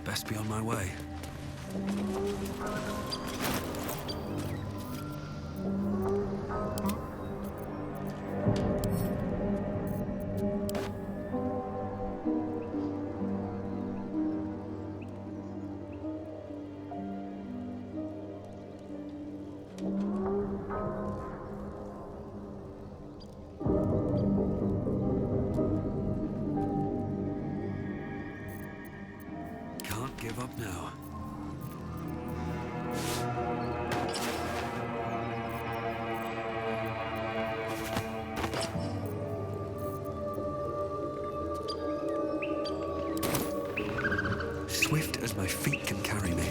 Best be on my way. Can't give up now. Swift as my feet can carry me.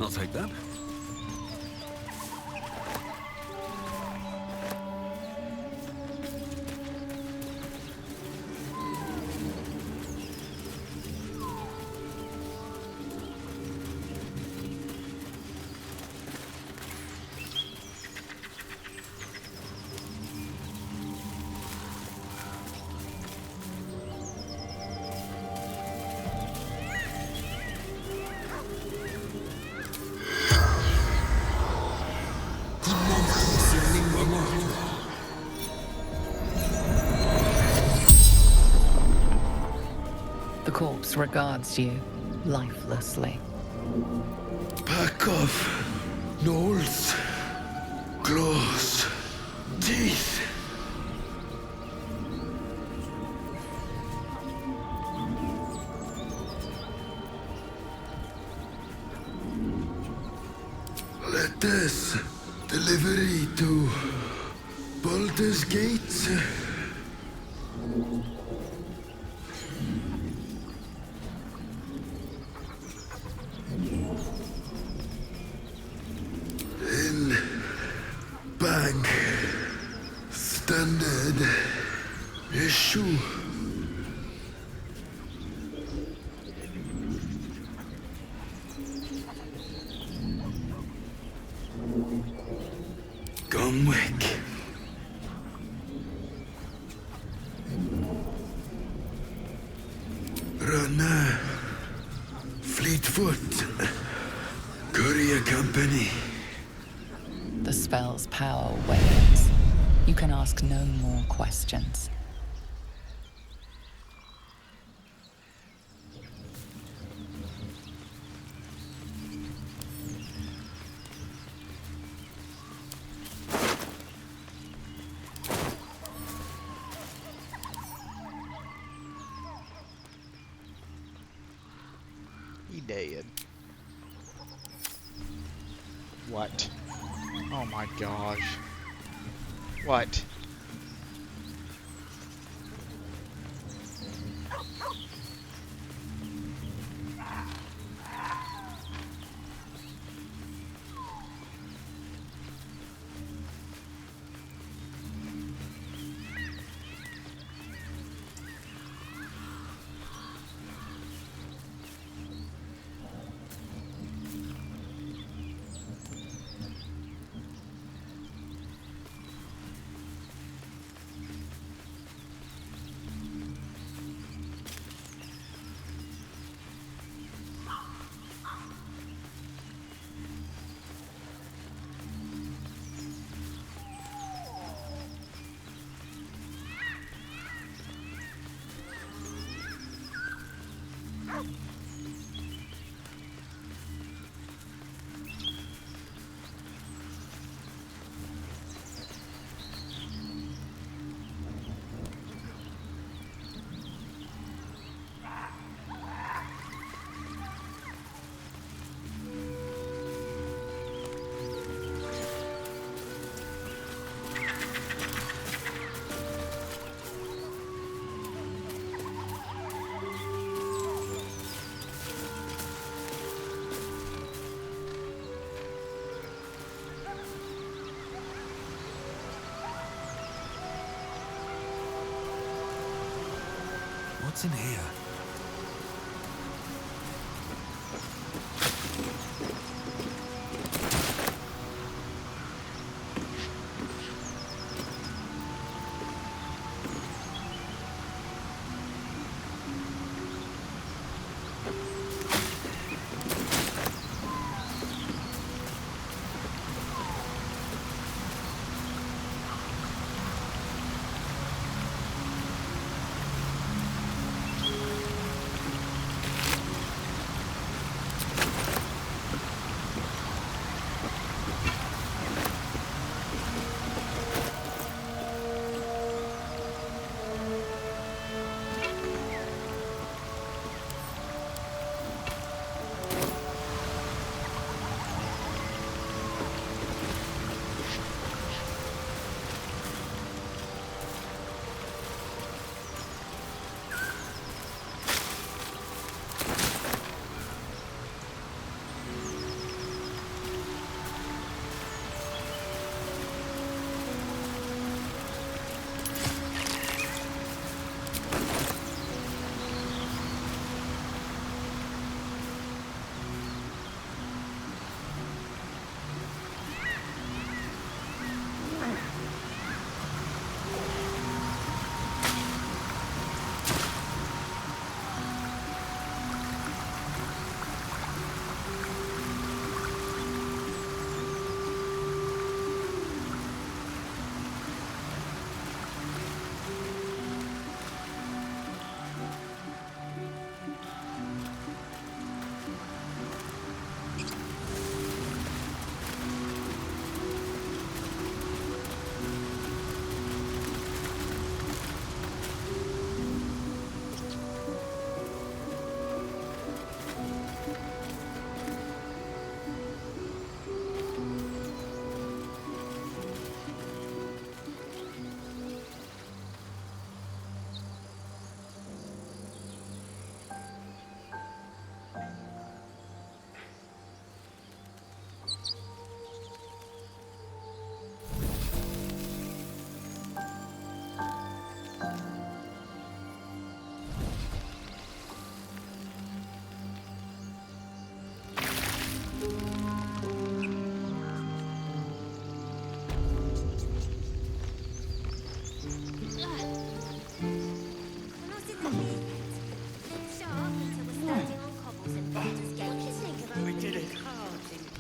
I'll take that. The corpse regards you lifelessly. Pack of gnolls, claws, teeth. Let this delivery to Baldur's Gates. In bank standard issue. Gumwick. Runner. Fleetfoot. Courier Company. The spell's power wanes. You can ask no more questions. He dead. What? Oh my gosh. What? What's in here?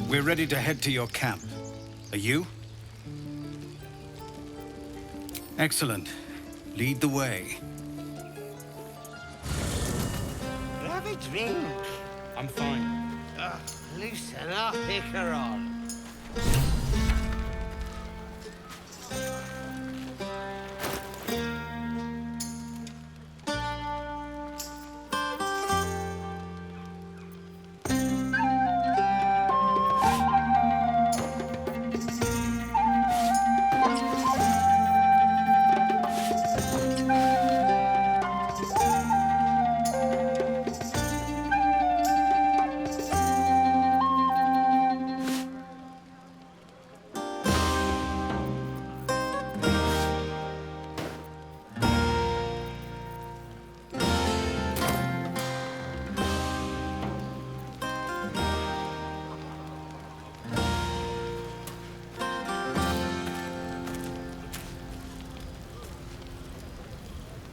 We're ready to head to your camp. Are you? Excellent. Lead the way. Have a drink. I'm fine. Loosen up, Icaron.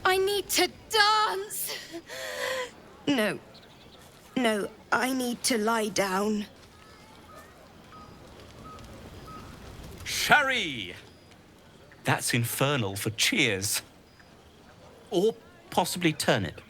I need to dance! No. No, I need to lie down. Sherry! That's infernal for cheers. Or possibly turnip.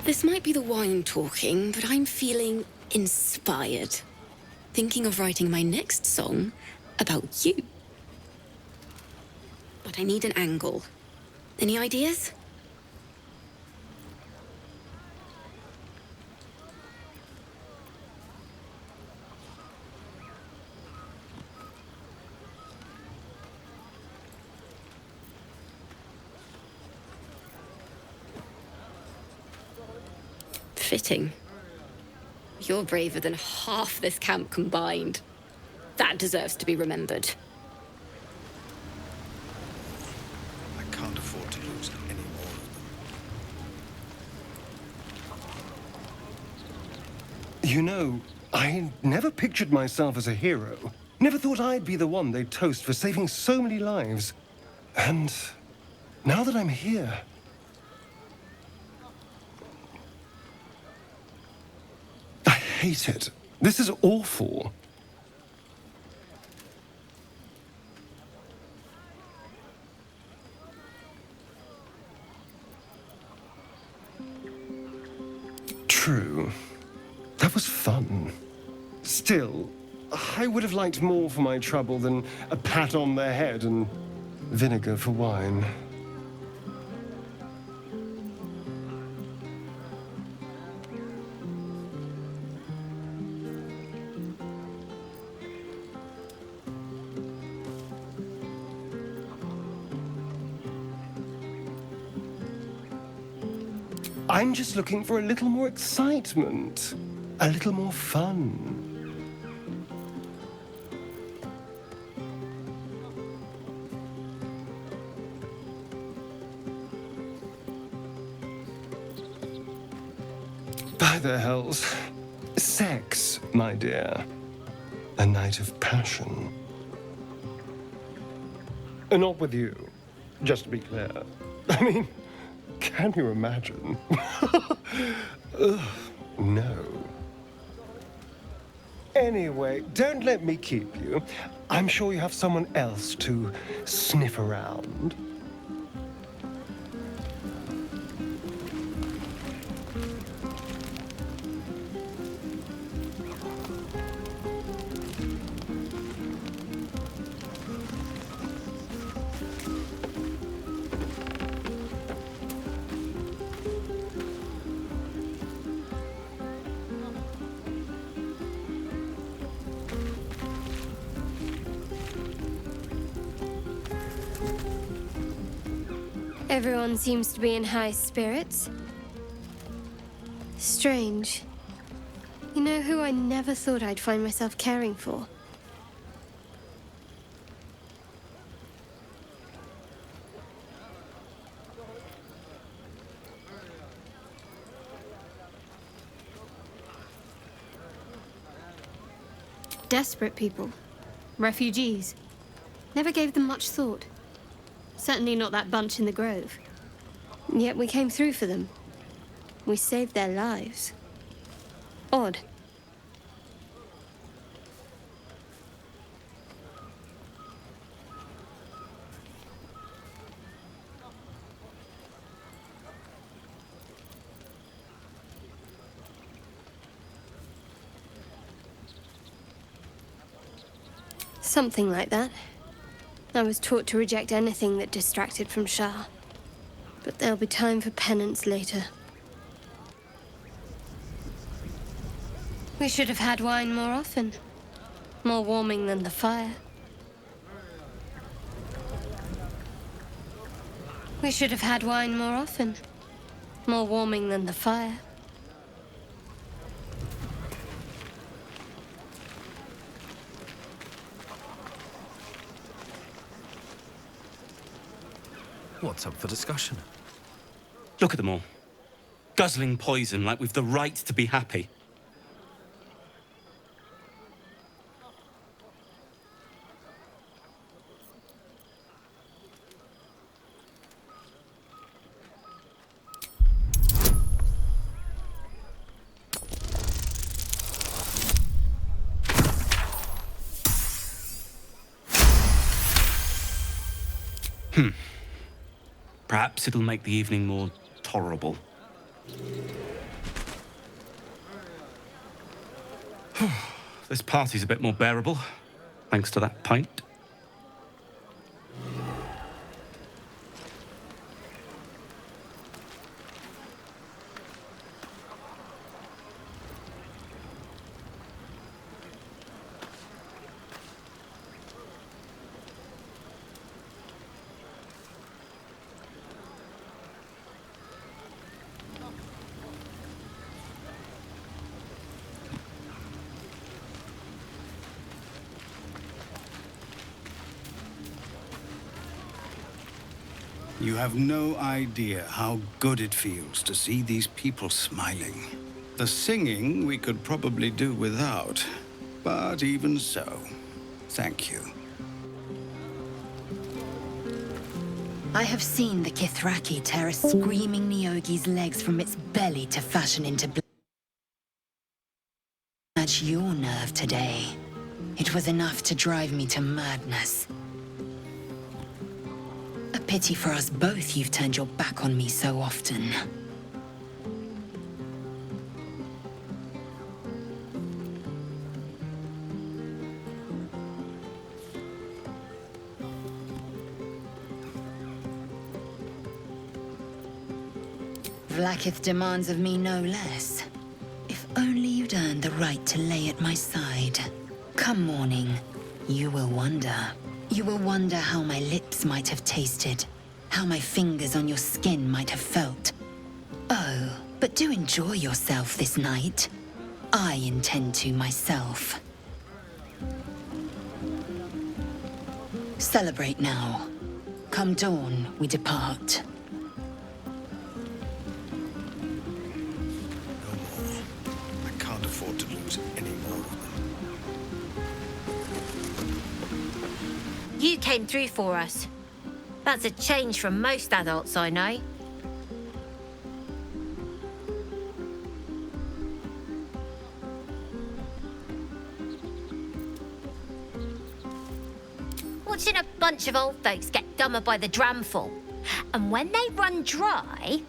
This might be the wine talking, but I'm feeling inspired. Thinking of writing my next song about you. But I need an angle. Any ideas? Fitting. You're braver than half this camp combined. That deserves to be remembered. I can't afford to lose any more of them. You know, I never pictured myself as a hero. Never thought I'd be the one they'd toast for saving so many lives. And now that I'm here, I hate it. This is awful. True. That was fun. Still, I would have liked more for my trouble than a pat on the head and vinegar for wine. I'm just looking for a little more excitement, a little more fun. By the hells. Sex, my dear. A night of passion. Not with you, just to be clear. I mean, can you imagine? Ugh, no. Anyway, don't let me keep you. I'm sure you have someone else to sniff around. Everyone seems to be in high spirits. Strange. You know who I never thought I'd find myself caring for? Desperate people. Refugees. Never gave them much thought. Certainly not that bunch in the grove. Yet we came through for them. We saved their lives. Odd. Something like that. I was taught to reject anything that distracted from Shah. But there'll be time for penance later. We should have had wine more often. More warming than the fire. We should have had wine more often. More warming than the fire. What's up for discussion? Look at them all. Guzzling poison like we've the right to be happy. Perhaps it'll make the evening more tolerable. This party's a bit more bearable. thanks to that pint. You have no idea how good it feels to see these people smiling. The singing we could probably do without, but even so, thank you. I have seen the Kithraki tear a screaming Neogi's legs from its belly to fashion into blood. Match your nerve today. It was enough to drive me to madness. A pity for us both you've turned your back on me so often. Vlaakith demands of me no less. If only you'd earned the right to lay at my side. Come morning, you will wonder. You will wonder how my lips might have tasted, how my fingers on your skin might have felt. Oh, but do enjoy yourself this night. I intend to myself. Celebrate now. Come dawn, we depart. I can't afford to lose any more of them. You came through for us. That's a change from most adults I know. Watching a bunch of old folks get dumber by the dramful. And when they run dry,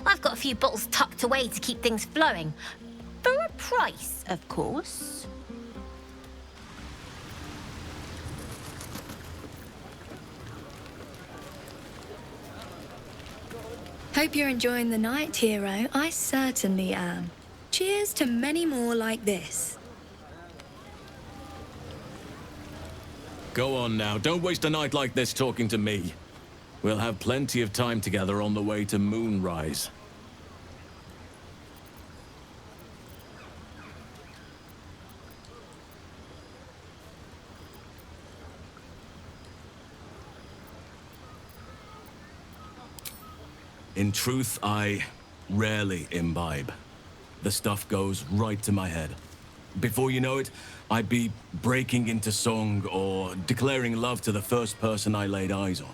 I've got a few bottles tucked away to keep things flowing. For a price, of course. Hope you're enjoying the night, hero. I certainly am. Cheers to many more like this. Go on now, don't waste a night like this talking to me. We'll have plenty of time together on the way to moonrise. In truth, I rarely imbibe. The stuff goes right to my head. Before you know it, I'd be breaking into song or declaring love to the first person I laid eyes on.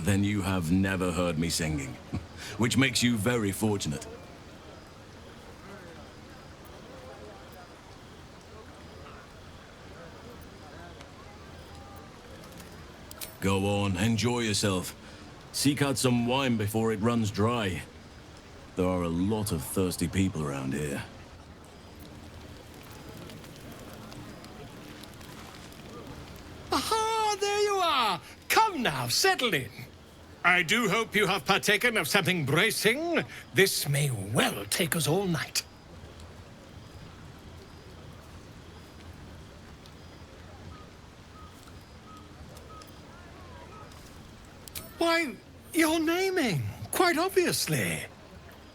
Then you have never heard me singing, which makes you very fortunate. Go on, enjoy yourself. Seek out some wine before it runs dry. There are a lot of thirsty people around here. Aha, there you are! Come now, settle in. I do hope you have partaken of something bracing. This may well take us all night. Why, you're naming, quite obviously.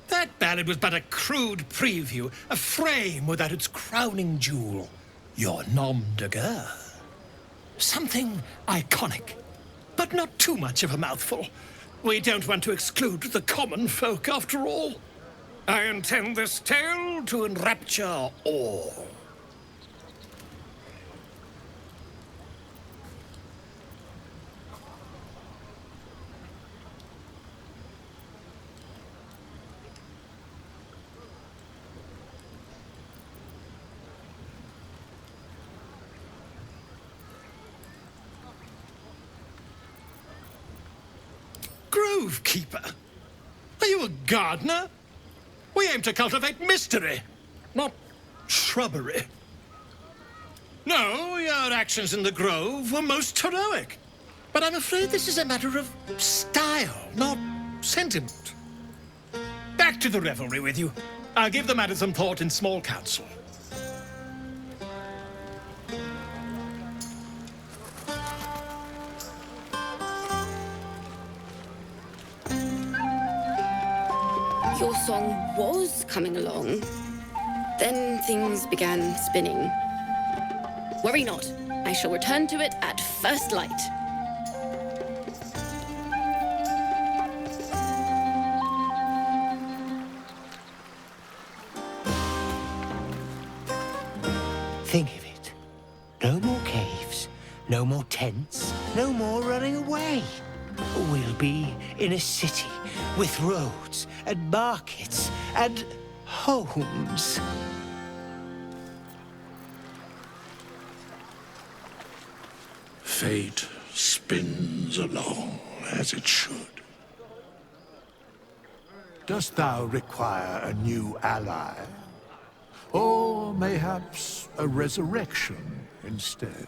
That ballad was but a crude preview, a frame without its crowning jewel. Your nom de guerre. Something iconic, but not too much of a mouthful. We don't want to exclude the common folk, after all. I intend this tale to enrapture all. Grove keeper? Are you a gardener? We aim to cultivate mystery, not shrubbery. No, your actions in the grove were most heroic. But I'm afraid this is a matter of style, not sentiment. Back to the revelry with you. I'll give the matter some thought in small council. Your song was coming along. Then things began spinning. Worry not. I shall return to it at first light. Think of it. No more caves, no more tents, no more running away. We'll be in a city with roads and markets and homes. Fate spins along as it should. Dost thou require a new ally? Or mayhaps a resurrection instead?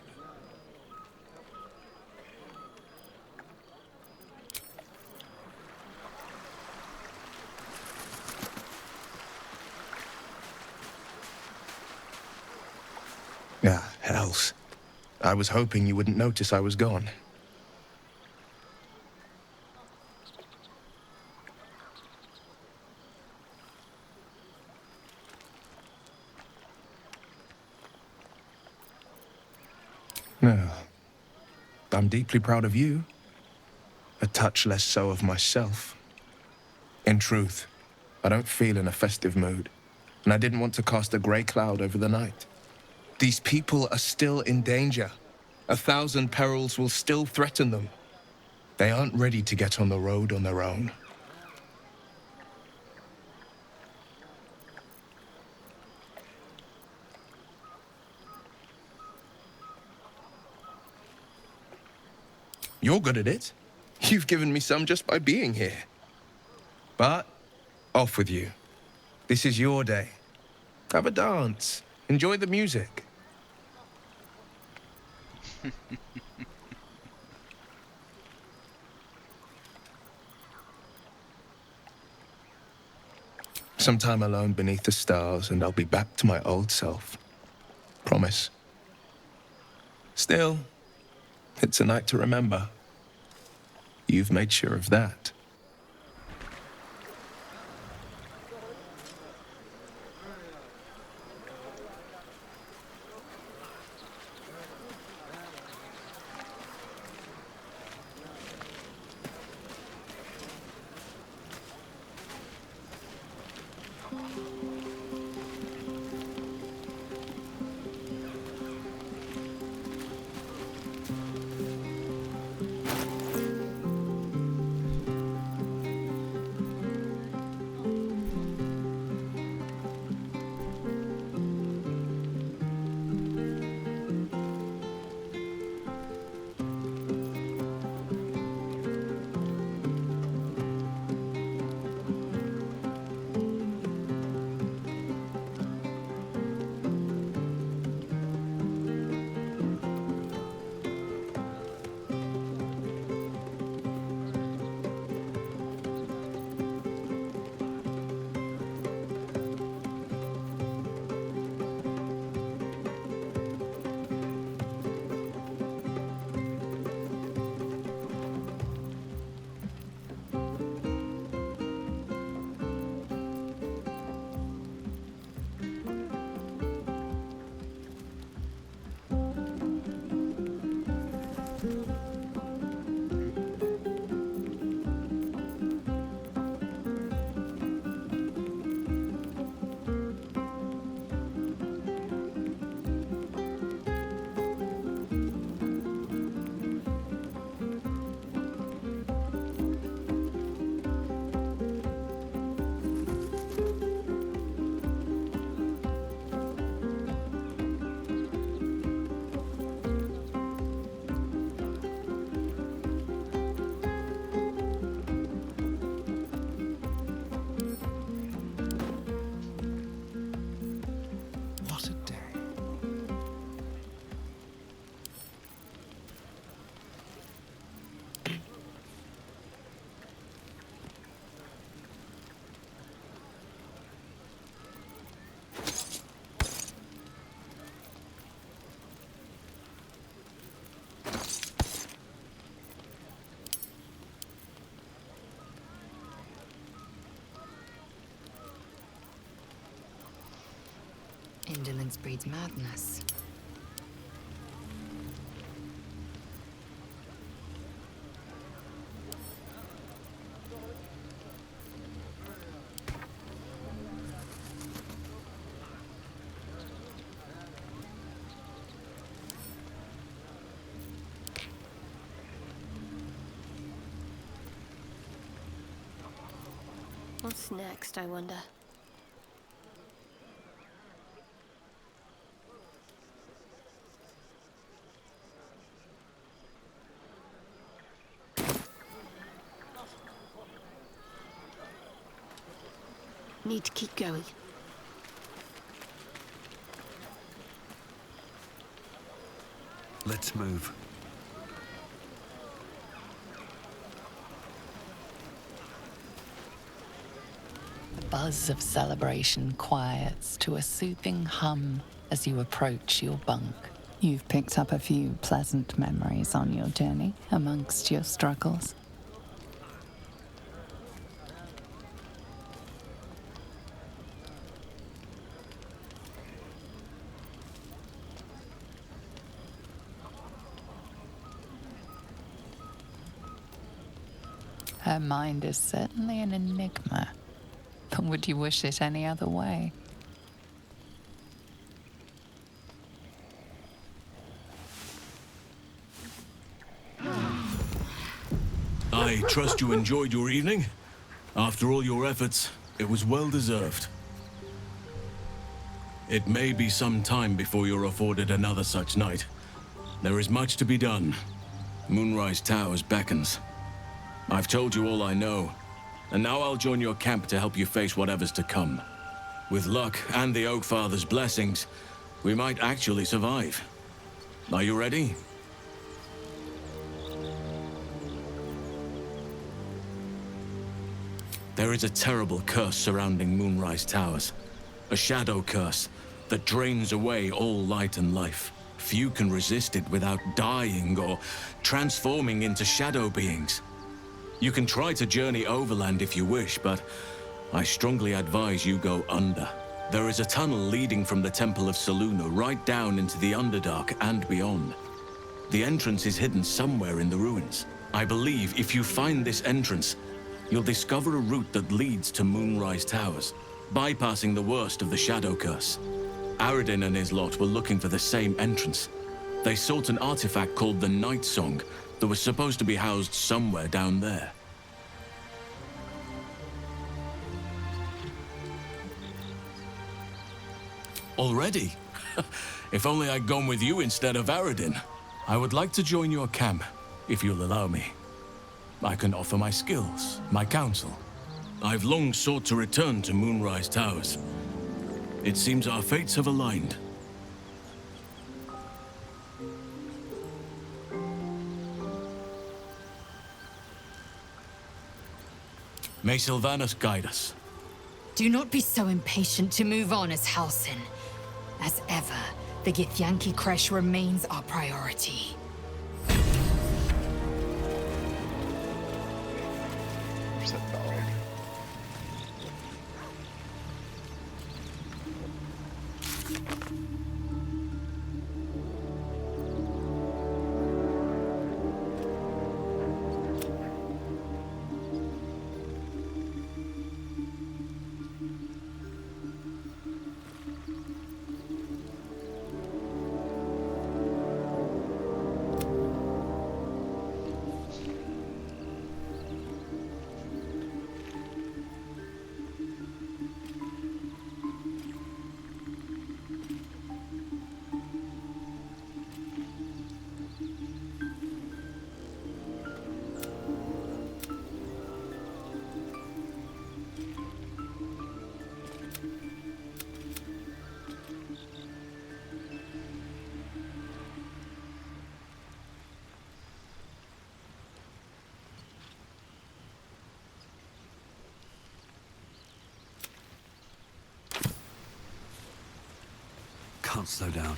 Ah, hells. I was hoping you wouldn't notice I was gone. No. I'm deeply proud of you. A touch less so of myself. In truth, I don't feel in a festive mood, and I didn't want to cast a grey cloud over the night. These people are still in danger. 1,000 perils will still threaten them. They aren't ready to get on the road on their own. You're good at it. You've given me some just by being here. But, off with you. This is your day. Have a dance. Enjoy the music. Some time alone beneath the stars, and I'll be back to my old self. Promise. Still, it's a night to remember. You've made sure of that. patience breeds madness. What's next, I wonder? Need to keep going. Let's move. The buzz of celebration quiets to a soothing hum as you approach your bunk. You've picked up a few pleasant memories on your journey amongst your struggles. Her mind is certainly an enigma. But would you wish it any other way? I trust you enjoyed your evening. After all your efforts, it was well deserved. It may be some time before you're afforded another such night. There is much to be done. Moonrise Towers beckons. I've told you all I know, and now I'll join your camp to help you face whatever's to come. With luck and the Oak Father's blessings, we might actually survive. Are you ready? There is a terrible curse surrounding Moonrise Towers. A shadow curse that drains away all light and life. Few can resist it without dying or transforming into shadow beings. You can try to journey overland if you wish, but I strongly advise you go under. There is a tunnel leading from the Temple of Selûne right down into the Underdark and beyond. The entrance is hidden somewhere in the ruins. I believe if you find this entrance, you'll discover a route that leads to Moonrise Towers, bypassing the worst of the Shadow Curse. Aradin and his lot were looking for the same entrance. They sought an artifact called the Night Song that was supposed to be housed somewhere down there. Already? If only I'd gone with you instead of Aradin. I would like to join your camp, if you'll allow me. I can offer my skills, my counsel. I've long sought to return to Moonrise Towers. It seems our fates have aligned. May Sylvanas guide us. Do not be so impatient to move on as Halsin. As ever, the Githyanki Kresh remains our priority. Where's that dog? Can't slow down.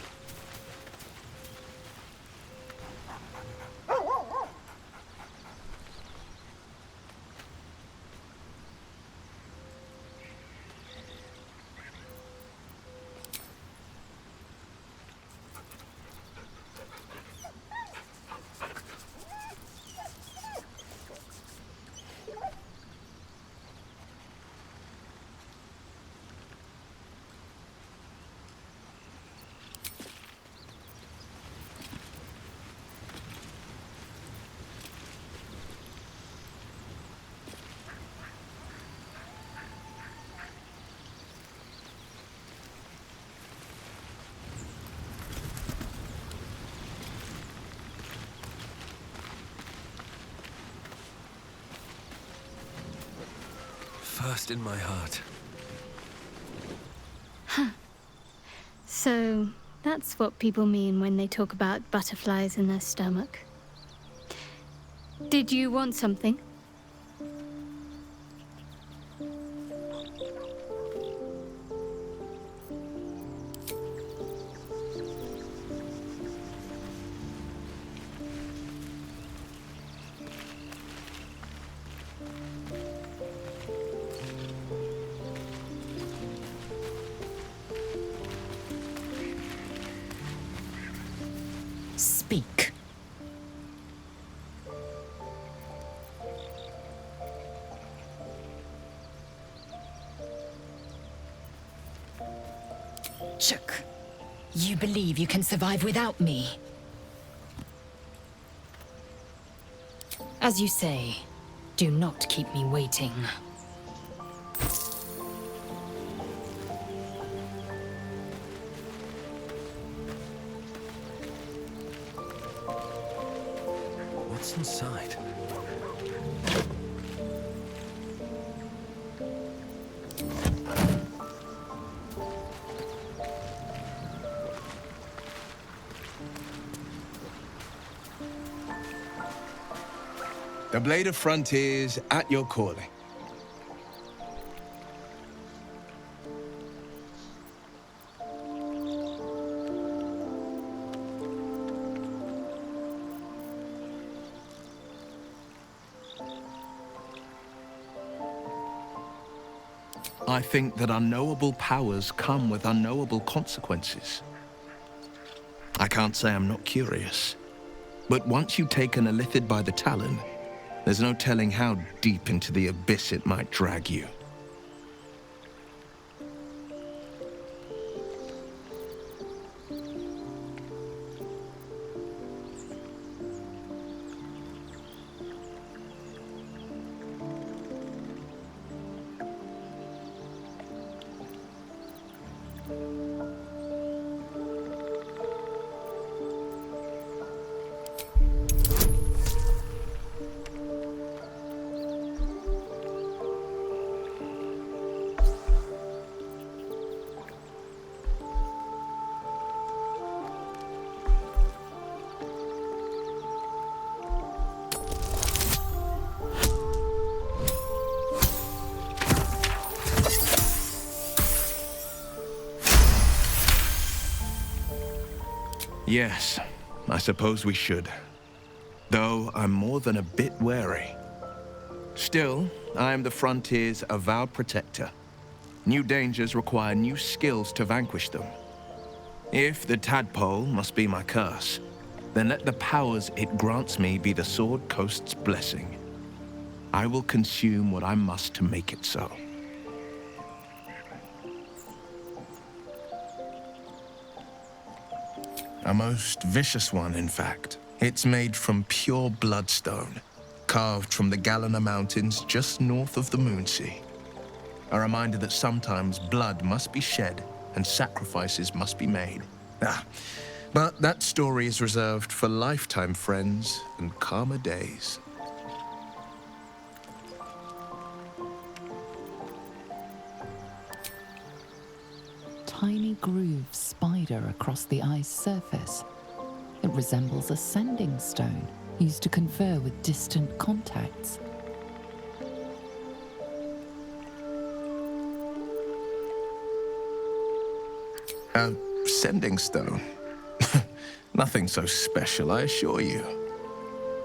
burst in my heart. Huh. So, that's what people mean when they talk about butterflies in their stomach. Did you want something? Speak. Chuck, you believe you can survive without me? As you say, do not keep me waiting. What's inside? The Blade of Frontiers at your calling. I think that unknowable powers come with unknowable consequences. I can't say I'm not curious, but once you've taken a lithid by the talon, there's no telling how deep into the abyss it might drag you. Yes, I suppose we should. Though I'm more than a bit wary. Still, I am the Frontier's avowed protector. New dangers require new skills to vanquish them. If the tadpole must be my curse, then let the powers it grants me be the Sword Coast's blessing. I will consume what I must to make it so. A most vicious one, in fact. It's made from pure bloodstone, carved from the Galena Mountains just north of the Moonsea. A reminder that sometimes blood must be shed and sacrifices must be made. But that story is reserved for lifetime friends and calmer days. Tiny grooves spider across the ice surface. It resembles a sending stone used to confer with distant contacts. A sending stone? Nothing so special, I assure you.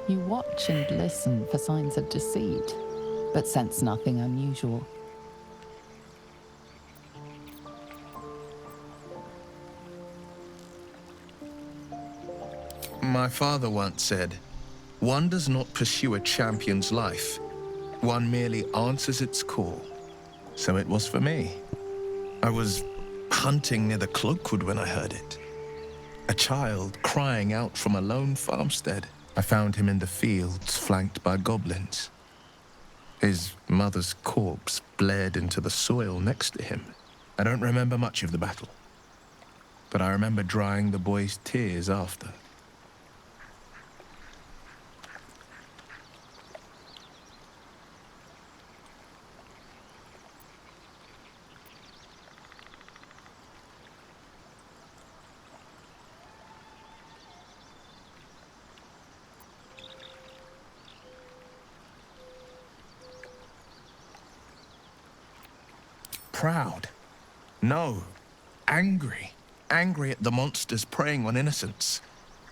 You watch and listen for signs of deceit, but sense nothing unusual. My father once said, "One does not pursue a champion's life. One merely answers its call." So it was for me. I was hunting near the Cloakwood when I heard it. A child crying out from a lone farmstead. I found him in the fields, flanked by goblins. His mother's corpse bled into the soil next to him. I don't remember much of the battle, but I remember drying the boy's tears after. proud. No, angry. Angry at the monsters preying on innocents.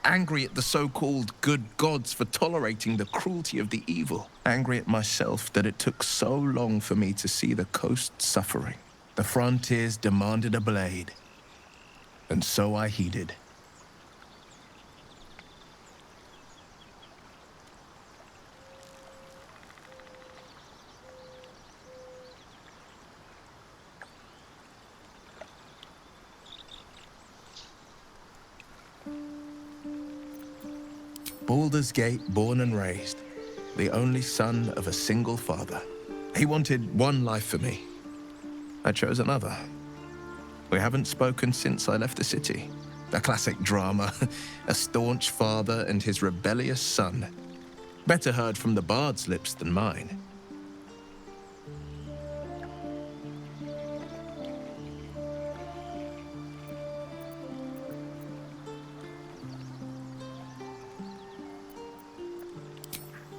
Angry at the so-called good gods for tolerating the cruelty of the evil. Angry at myself that it took so long for me to see the coast suffering. The frontiers demanded a blade, and so I heeded. Baldur's Gate, born and raised, the only son of a single father. He wanted one life for me. I chose another. We haven't spoken since I left the city. A classic drama, a staunch father and his rebellious son. Better heard from the bard's lips than mine.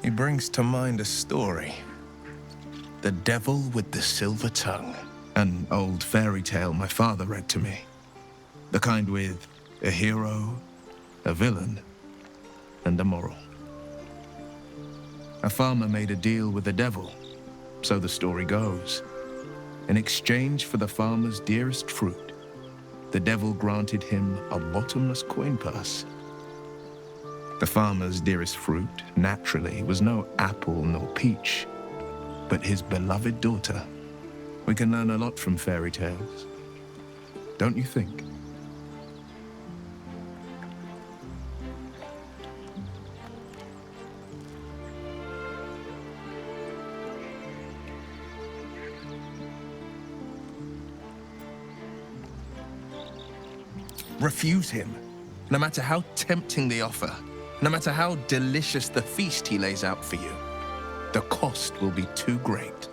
He brings to mind a story. The Devil with the Silver Tongue. An old fairy tale my father read to me. The kind with a hero, a villain, and a moral. A farmer made a deal with the devil, so the story goes. In exchange for the farmer's dearest fruit, the devil granted him a bottomless coin purse. The farmer's dearest fruit, naturally, was no apple nor peach, but his beloved daughter. We can learn a lot from fairy tales, don't you think? Refuse him, no matter how tempting the offer. No matter how delicious the feast he lays out for you, the cost will be too great.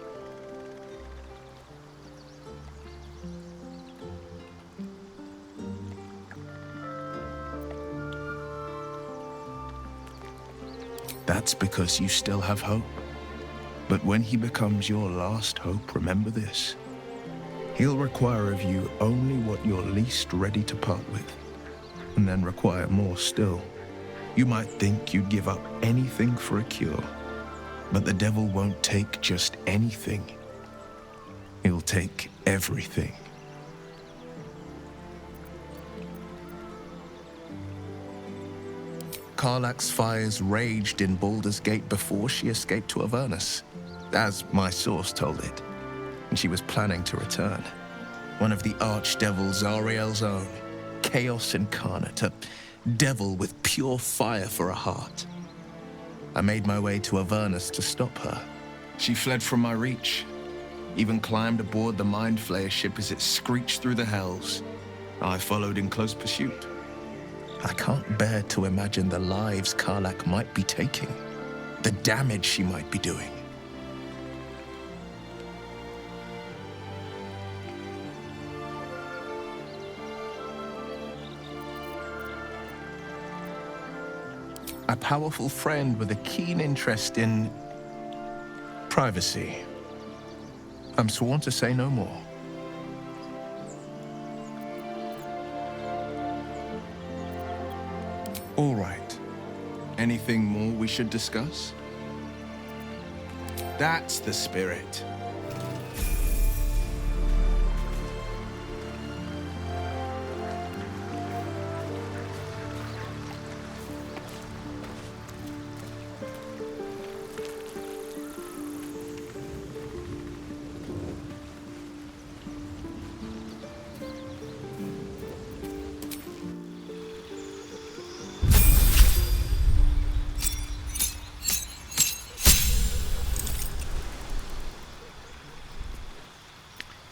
That's because you still have hope. But when he becomes your last hope, remember this. He'll require of you only what you're least ready to part with, and then require more still. You might think you'd give up anything for a cure, but the devil won't take just anything. He'll take everything. Karlach's fires raged in Baldur's Gate before she escaped to Avernus, as my source told it, and she was planning to return. One of the archdevil Zariel's own, chaos incarnate, a devil with pure fire for a heart. I made my way to Avernus to stop her. She fled from my reach, even climbed aboard the Mind Flayer ship as it screeched through the hells. I followed in close pursuit. I can't bear to imagine the lives Karlach might be taking, the damage she might be doing. A powerful friend with a keen interest in privacy. I'm sworn to say no more. All right. Anything more we should discuss? That's the spirit.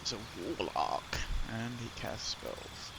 He's a warlock, and he casts spells.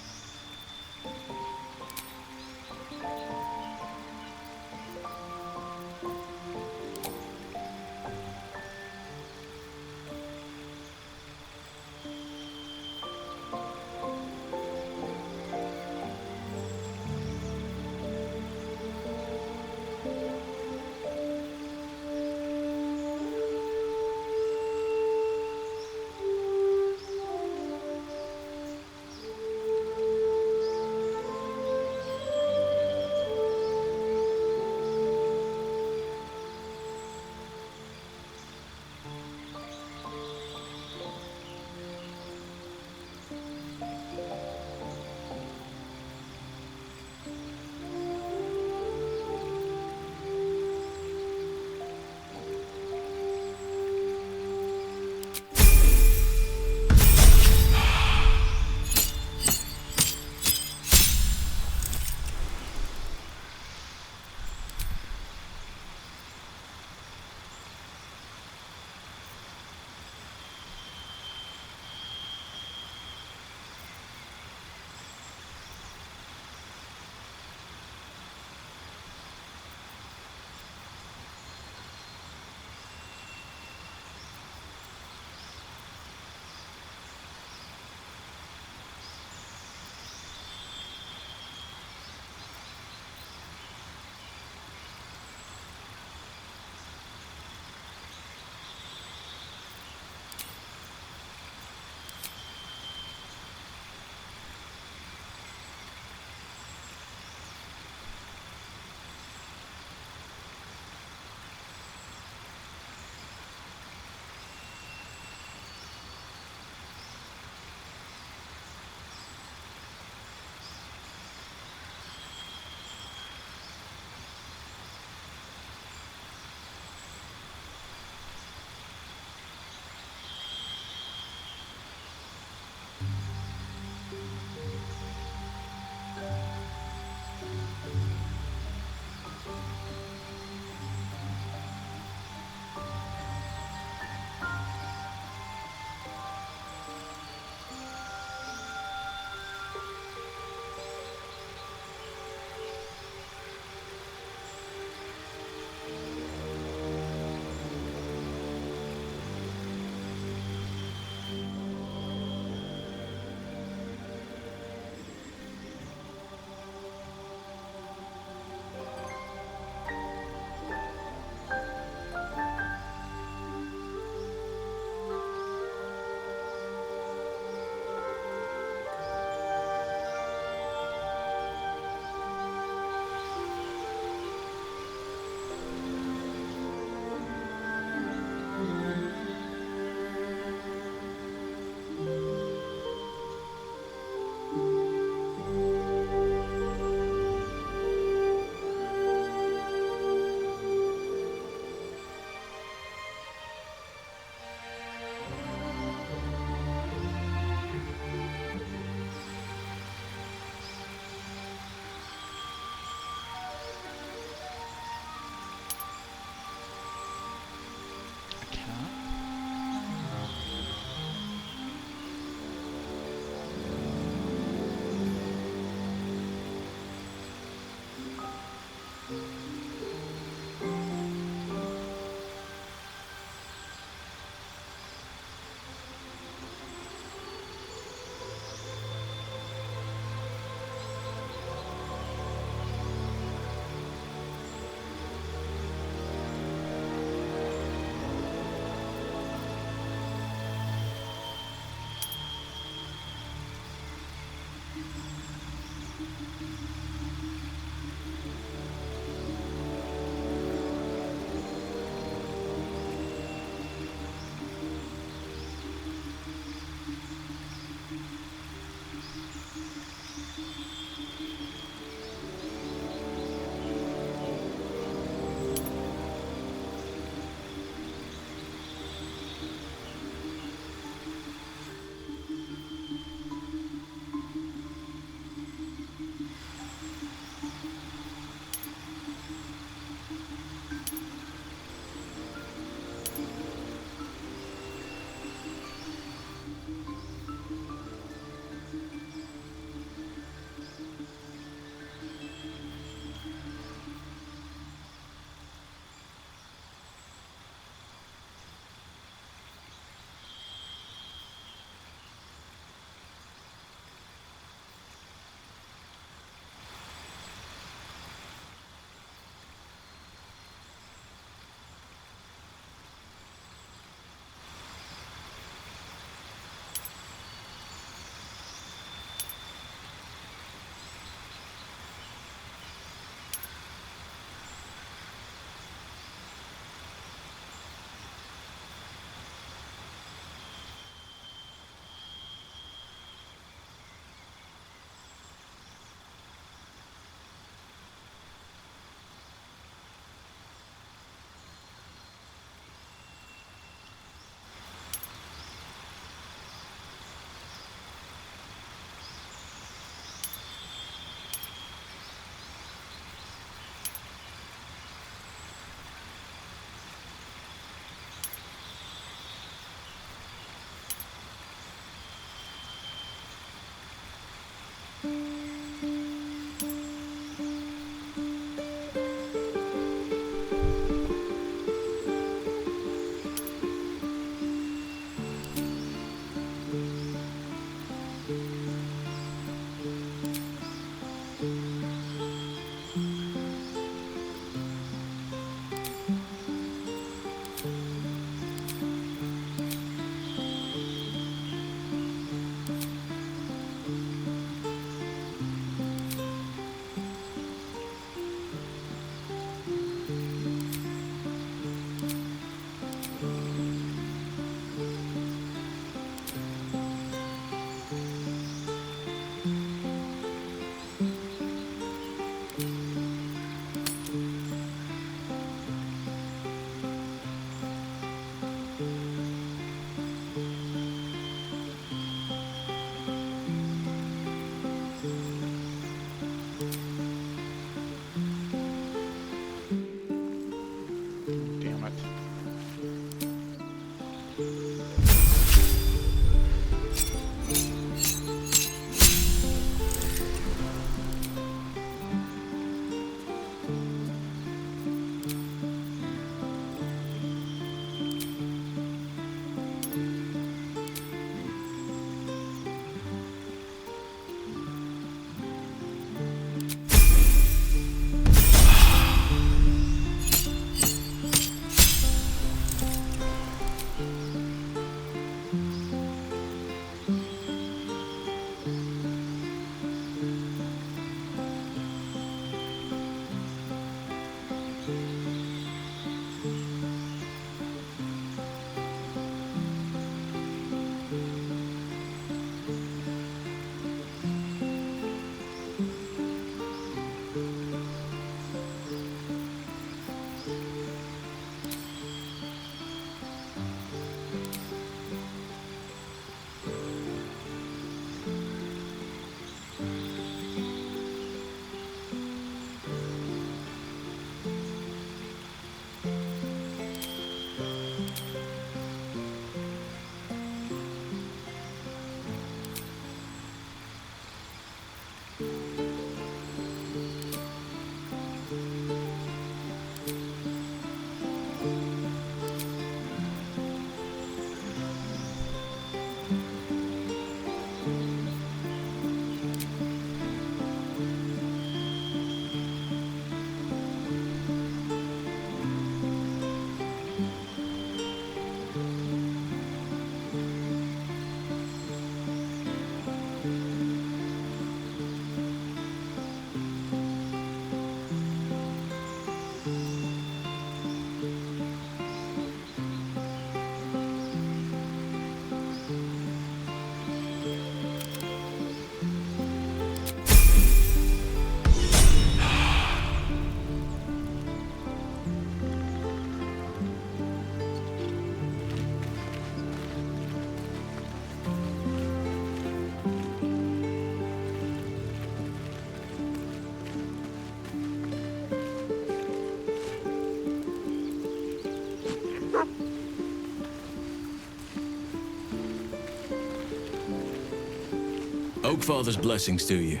Oakfather's blessings to you.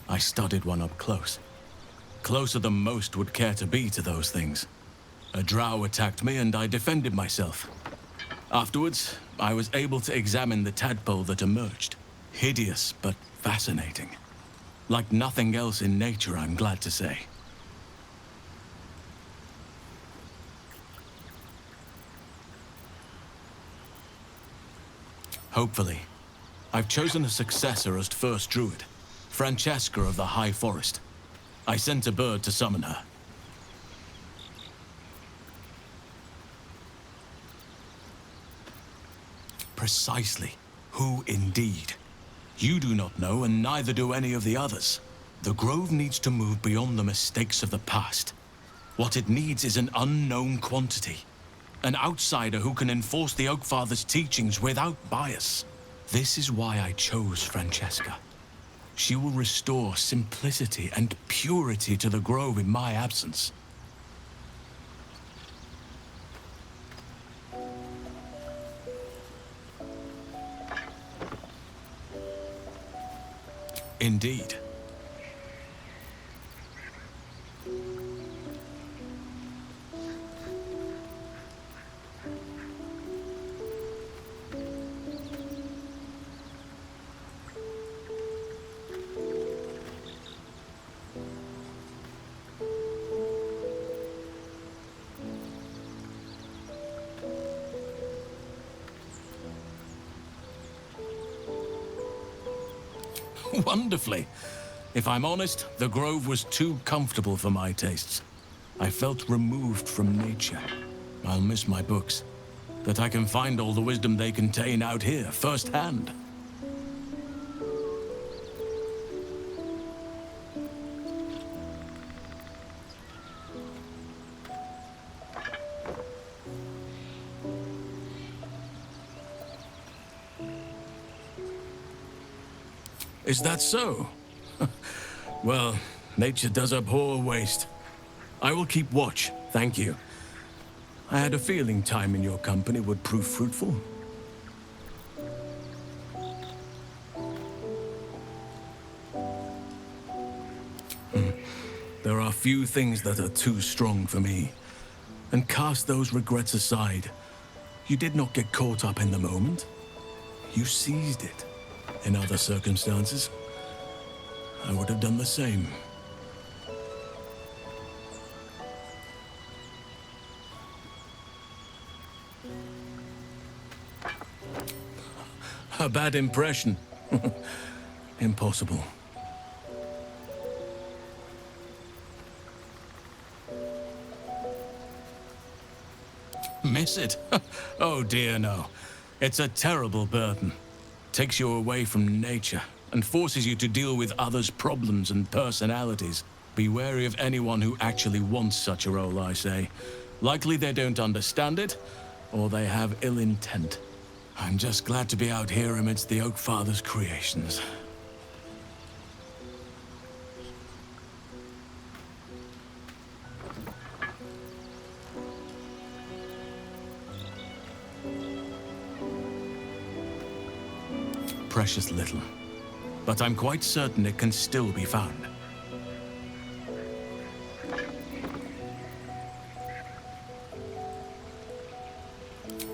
I studied one up close. Closer than most would care to be to those things. A drow attacked me and I defended myself. Afterwards, I was able to examine the tadpole that emerged. Hideous, but fascinating. Like nothing else in nature, I'm glad to say. Hopefully. I've chosen a successor as first druid, Francesca of the High Forest. I sent a bird to summon her. Precisely. Who indeed? You do not know, and neither do any of the others. The Grove needs to move beyond the mistakes of the past. What it needs is an unknown quantity. An outsider who can enforce the Oakfather's teachings without bias. This is why I chose Francesca. She will restore simplicity and purity to the Grove in my absence. Indeed. Wonderfully. If I'm honest, the Grove was too comfortable for my tastes. I felt removed from nature. I'll miss my books, but I can find all the wisdom they contain out here, firsthand. Is that so? Well, nature does abhor waste. I will keep watch, thank you. I had a feeling time in your company would prove fruitful. There are few things that are too strong for me. And cast those regrets aside. You did not get caught up in the moment. You seized it. In other circumstances, I would have done the same. A bad impression. Impossible. Miss it? Oh dear, no. It's a terrible burden. Takes you away from nature and forces you to deal with others' problems and personalities. Be wary of anyone who actually wants such a role, I say. Likely they don't understand it, or they have ill intent. I'm just glad to be out here amidst the Oakfather's creations. Precious little, but I'm quite certain it can still be found.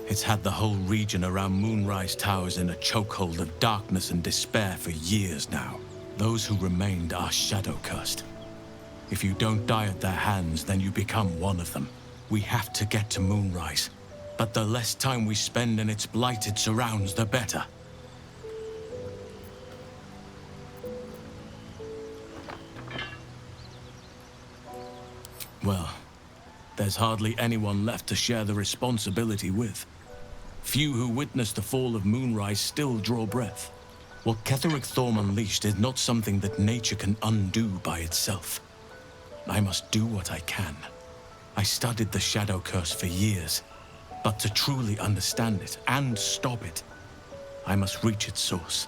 It's had the whole region around Moonrise Towers in a chokehold of darkness and despair for years now. Those who remained are shadow-cursed. If you don't die at their hands, then you become one of them. We have to get to Moonrise, but the less time we spend in its blighted surrounds, the better. Well, there's hardly anyone left to share the responsibility with. Few who witnessed the fall of Moonrise still draw breath. What Ketheric Thorm unleashed is not something that nature can undo by itself. I must do what I can. I studied the Shadow Curse for years, but to truly understand it and stop it, I must reach its source.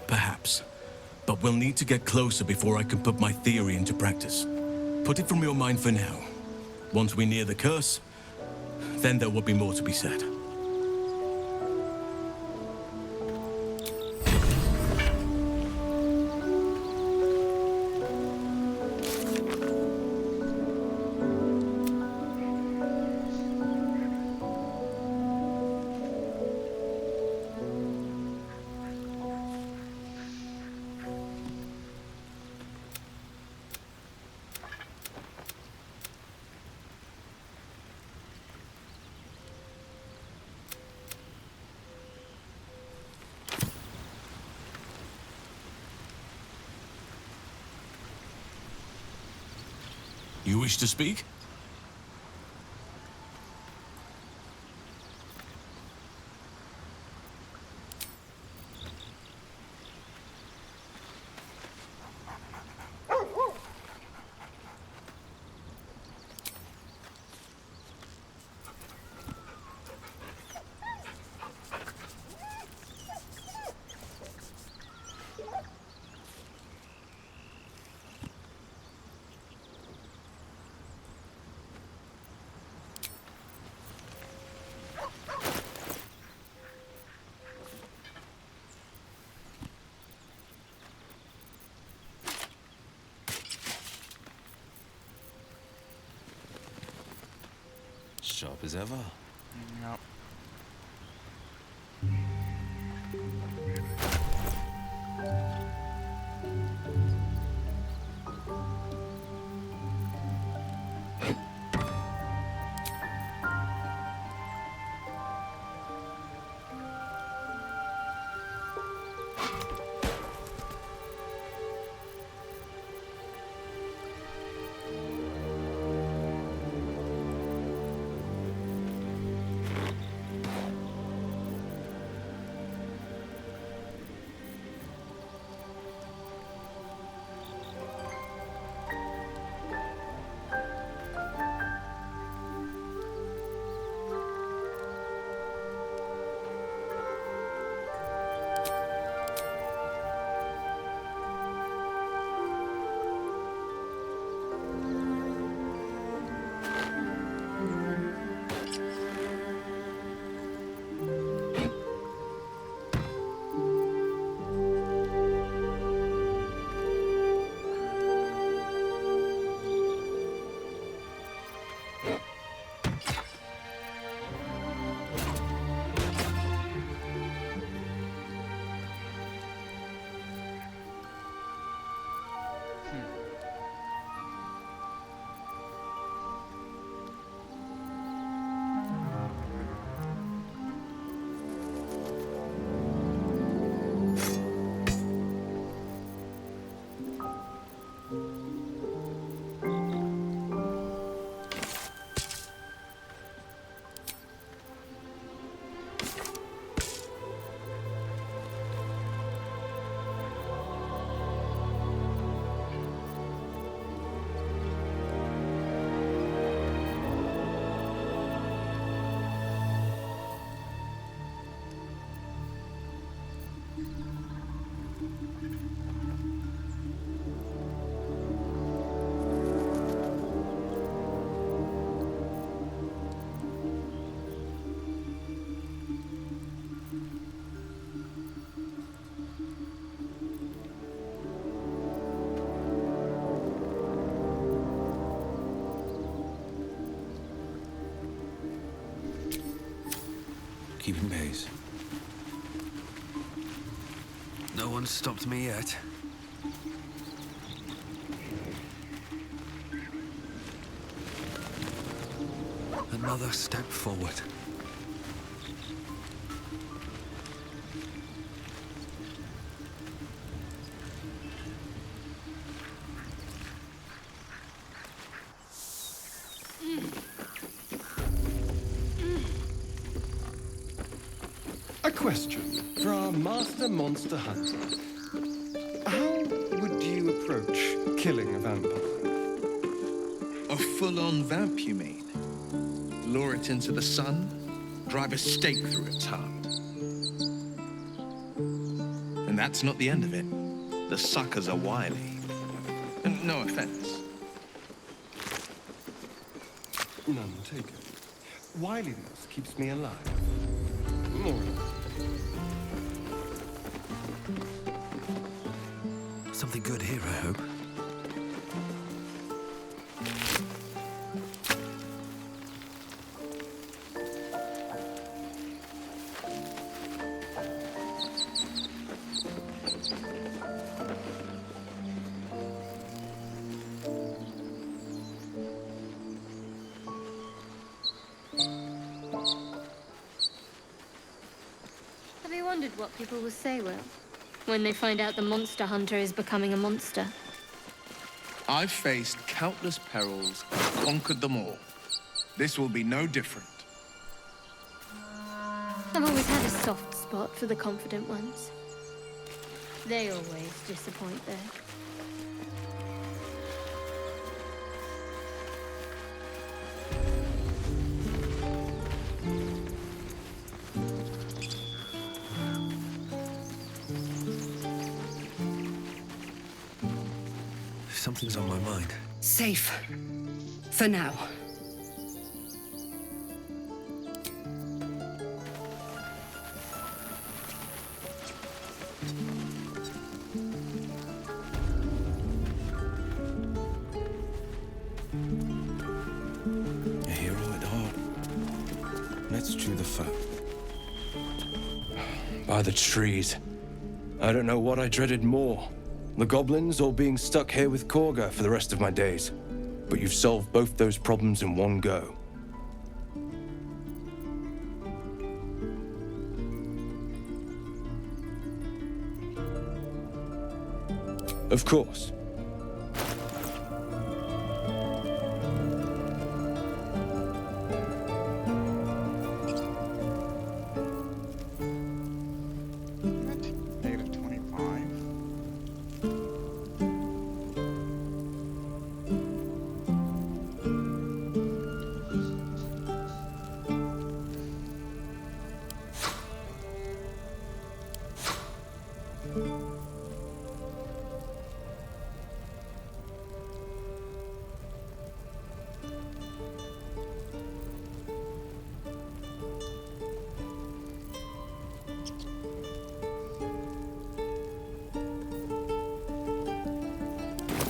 Perhaps. But we'll need to get closer before I can put my theory into practice. Put it from your mind for now. Once we near the curse, then there will be more to be said. You wish to speak? Sharp as ever. Yep. Keeping pace. No one's stopped me yet. Another step forward. A question for our master monster hunter. How would you approach killing a vampire? A full-on vamp, you mean? Lure it into the sun, drive a stake through its heart. And that's not the end of it. The suckers are wily. And no offense. None taken. Wiliness keeps me alive. More or less. Something good here, I hope. Have you wondered what people will say, Will, when they find out the monster hunter is becoming a monster? I've faced countless perils and conquered them all. This will be no different. I've always had a soft spot for the confident ones. They always disappoint, though. Something's on my mind. Safe. For now. A hero at heart. Let's chew the fat. By the trees. I don't know what I dreaded more. The goblins or being stuck here with Korga for the rest of my days. But you've solved both those problems in one go. Of course. Negative 25.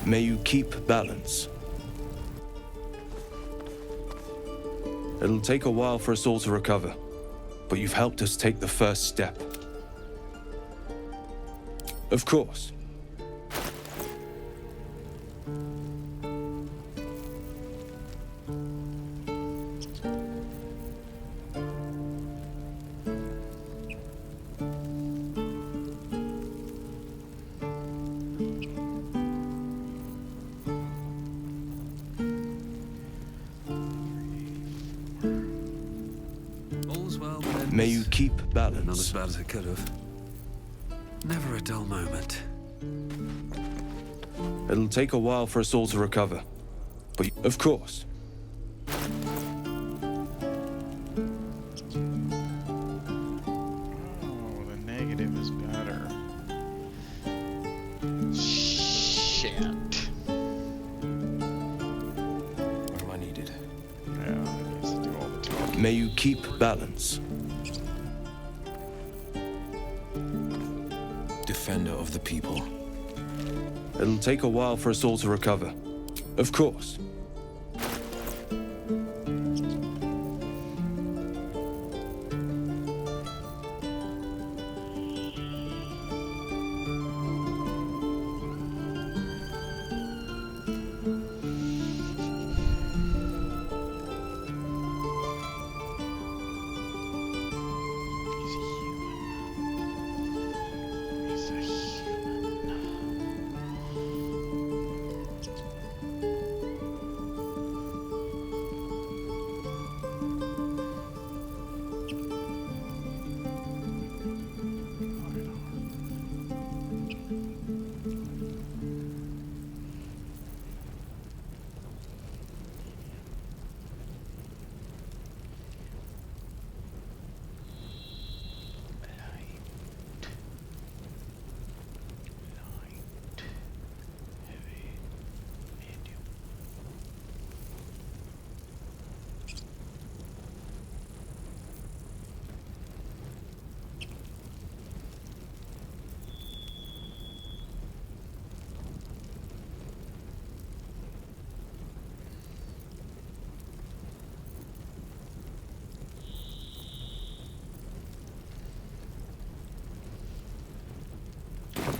May you keep balance. It'll take a while for us all to recover, but you've helped us take the first step. Of course. All's well. May you keep balance. Not as bad as it could have. Never a dull moment. It'll take a while for us all to recover, but of course. Oh, the negative is better. Shit. What am I needed? Yeah, it needs to do all the talking. May you keep balance. Defender of the people. It'll take a while for us all to recover. Of course.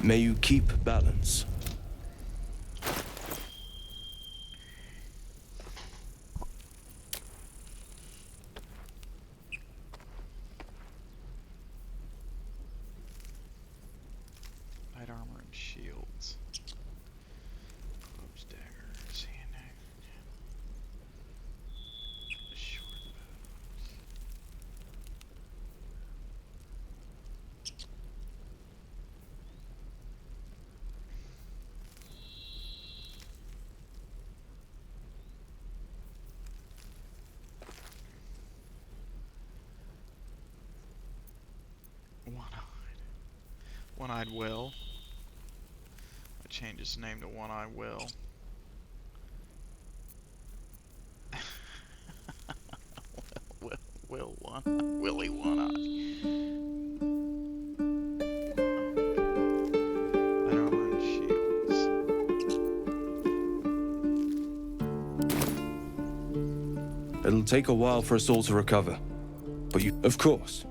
May you keep balance. Light armor and shields. Clubs, daggers, hand axe. Short bows. One-eyed Will. I changed his name to One-eyed Will. Will Willie One-Eye. Light armor and shields. It'll take a while for us all to recover. But you, of course.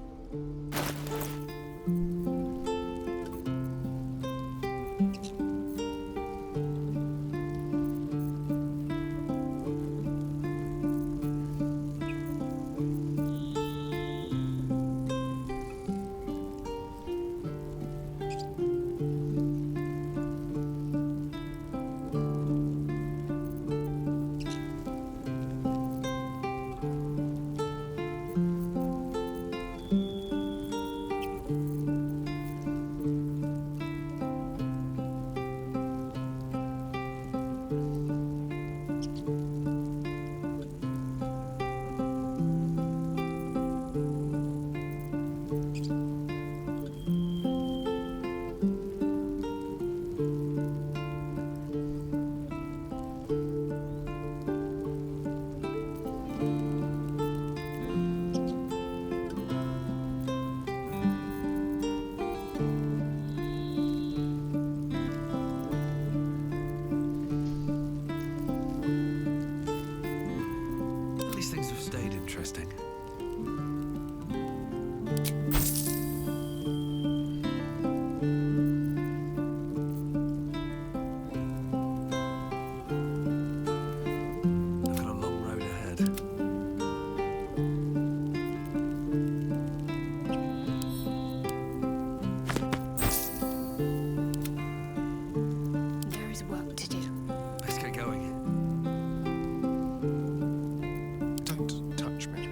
These things have stayed interesting. I've got a long road ahead. There is work to do. Let's get going. Don't touch me.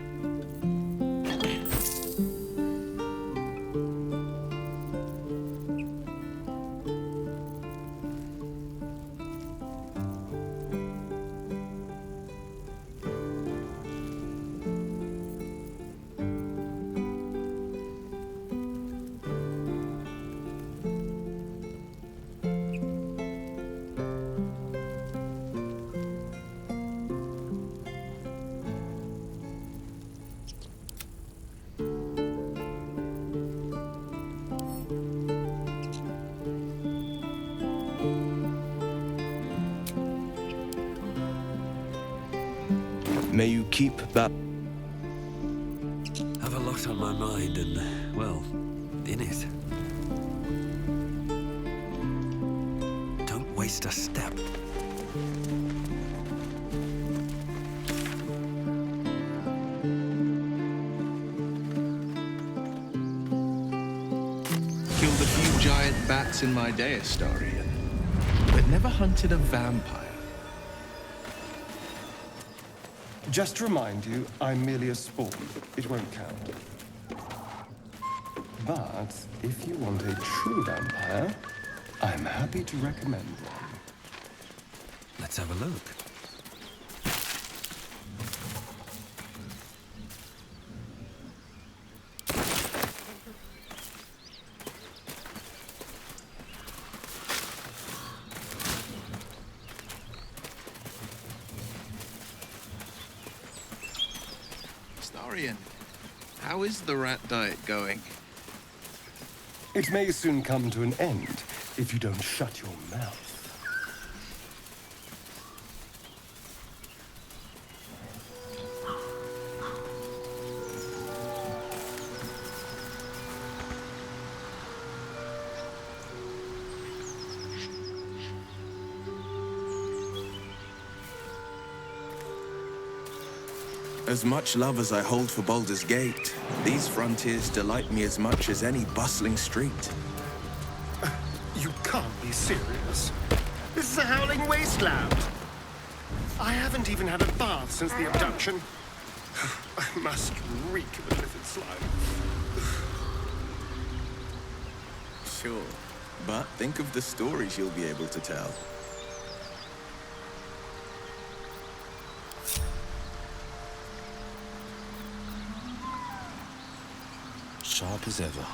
May you keep that. Have a lot on my mind and, well, in it. Don't waste a step. Killed a few giant bats in my day, Astarion, but never hunted a vampire. Just to remind you, I'm merely a spawn. It won't count. But if you want a true vampire, I'm happy to recommend one. Let's have a look. Astarion, how is the rat diet going? It may soon come to an end if you don't shut your mouth. As much love as I hold for Baldur's Gate, these frontiers delight me as much as any bustling street. You can't be serious. This is a howling wasteland. I haven't even had a bath since the abduction. I must reek of a livid slime. Sure, but think of the stories you'll be able to tell. Sharp as ever.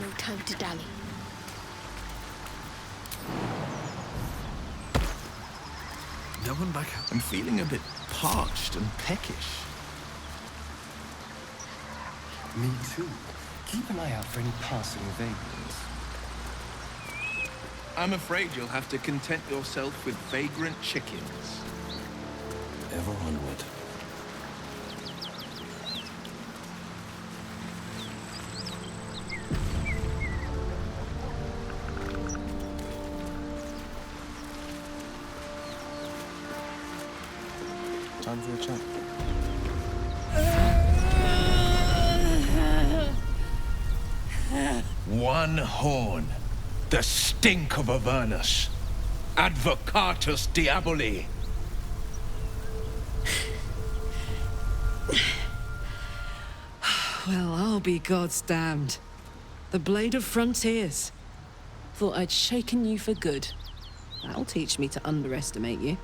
No time to dally. No one back. I'm feeling a bit parched and peckish. Me too. Keep an eye out for any passing vagrants. I'm afraid you'll have to content yourself with vagrant chickens. Ever onward. Time for a chat. One horn. The stink of Avernus. Advocatus Diaboli. Well, I'll be God's damned. The Blade of Frontiers. Thought I'd shaken you for good. That'll teach me to underestimate you.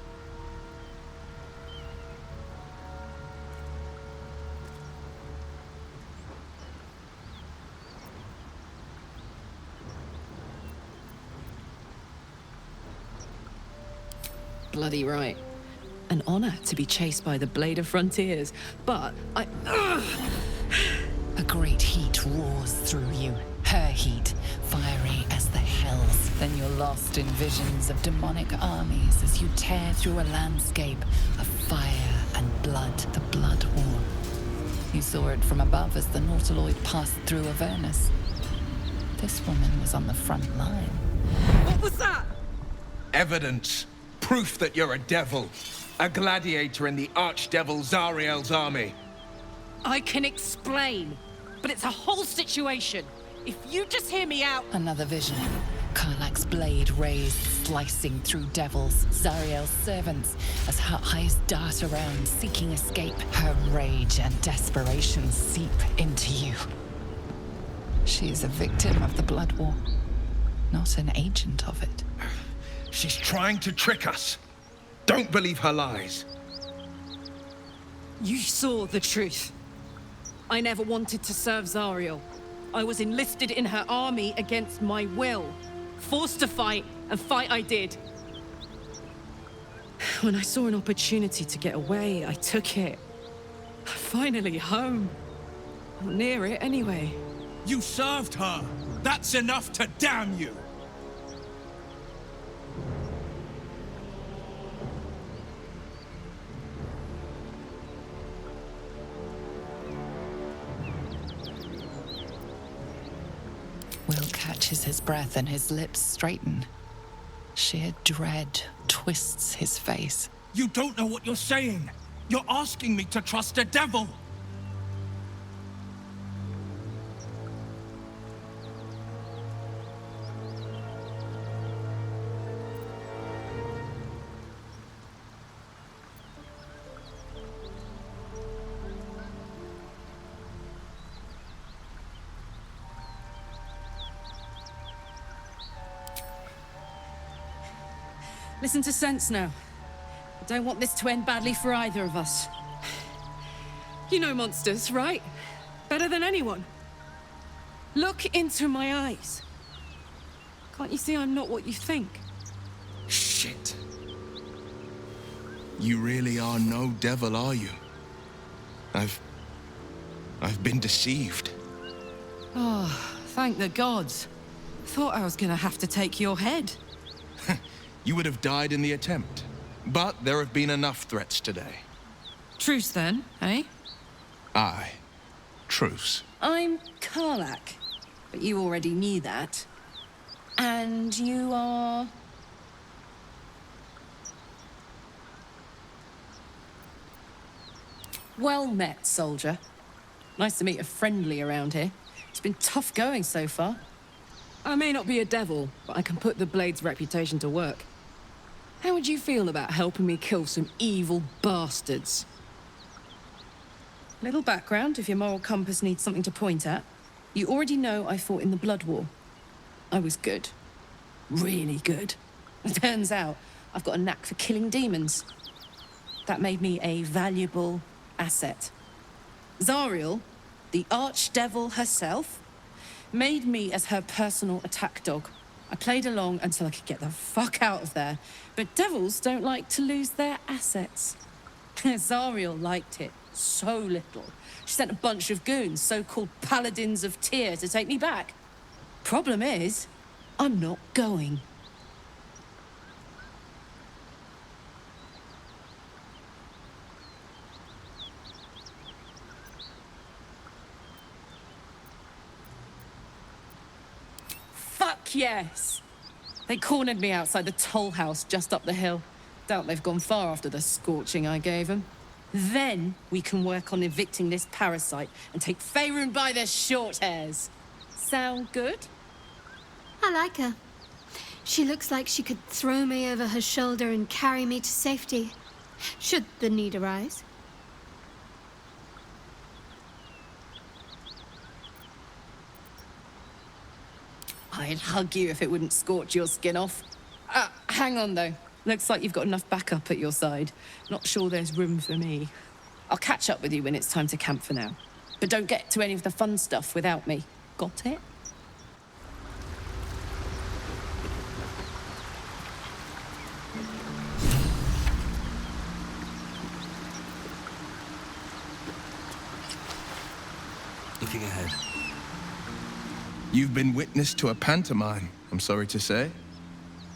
Bloody right. An honor to be chased by the Blade of Frontiers, but A great heat roars through you. Her heat, fiery as the hells. Then you're lost in visions of demonic armies as you tear through a landscape of fire and blood, the Blood War. You saw it from above as the Nautiloid passed through Avernus. This woman was on the front line. What was that? Evidence. Proof that you're a devil. A gladiator in the archdevil Zariel's army. I can explain, but it's a whole situation. If you just hear me out... Another vision. Karlach's blade raised, slicing through devils, Zariel's servants, as her eyes dart around, seeking escape. Her rage and desperation seep into you. She is a victim of the Blood War, not an agent of it. She's trying to trick us. Don't believe her lies. You saw the truth. I never wanted to serve Zariel. I was enlisted in her army against my will. Forced to fight, and fight I did. When I saw an opportunity to get away, I took it. Finally home. Or near it, anyway. You served her. That's enough to damn you. Will catches his breath and his lips straighten. Sheer dread twists his face. You don't know what you're saying. You're asking me to trust a devil. Listen to sense now. I don't want this to end badly for either of us. You know monsters, right? Better than anyone. Look into my eyes. Can't you see I'm not what you think? Shit. You really are no devil, are you? I've been deceived. Oh, thank the gods. Thought I was gonna have to take your head. You would have died in the attempt. But there have been enough threats today. Truce then, eh? Aye. Truce. I'm Karlach, but you already knew that. And you are... Well met, soldier. Nice to meet a friendly around here. It's been tough going so far. I may not be a devil, but I can put the Blade's reputation to work. How would you feel about helping me kill some evil bastards? Little background, if your moral compass needs something to point at. You already know I fought in the Blood War. I was good. Really good. It turns out I've got a knack for killing demons. That made me a valuable asset. Zariel, the archdevil herself, made me as her personal attack dog. I played along until I could get the fuck out of there. But devils don't like to lose their assets. Zariel liked it so little. She sent a bunch of goons, so-called paladins of Tyr, to take me back. Problem is, I'm not going. Fuck yes! They cornered me outside the toll house just up the hill. Doubt they've gone far after the scorching I gave them. Then we can work on evicting this parasite and take Faerun by the short hairs. Sound good? I like her. She looks like she could throw me over her shoulder and carry me to safety, should the need arise. I'd hug you if it wouldn't scorch your skin off. Hang on, though. Looks like you've got enough backup at your side. Not sure there's room for me. I'll catch up with you when it's time to camp for now. But don't get to any of the fun stuff without me. Got it? Looking ahead. You've been witness to a pantomime, I'm sorry to say.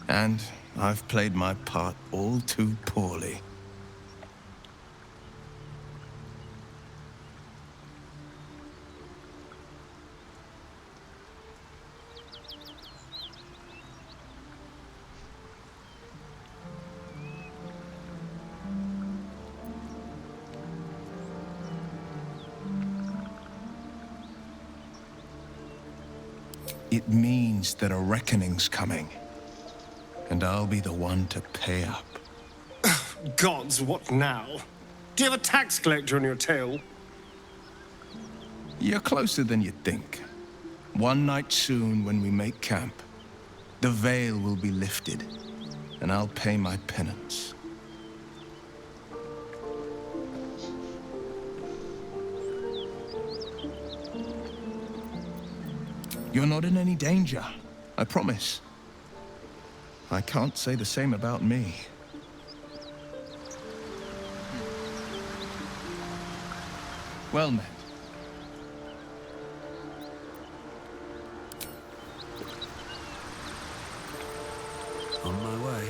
And I've played my part all too poorly. It means that a reckoning's coming. And I'll be the one to pay up. Gods, what now? Do you have a tax collector on your tail? You're closer than you think. One night soon, when we make camp, the veil will be lifted, and I'll pay my penance. You're not in any danger, I promise. I can't say the same about me. Well met. On my way.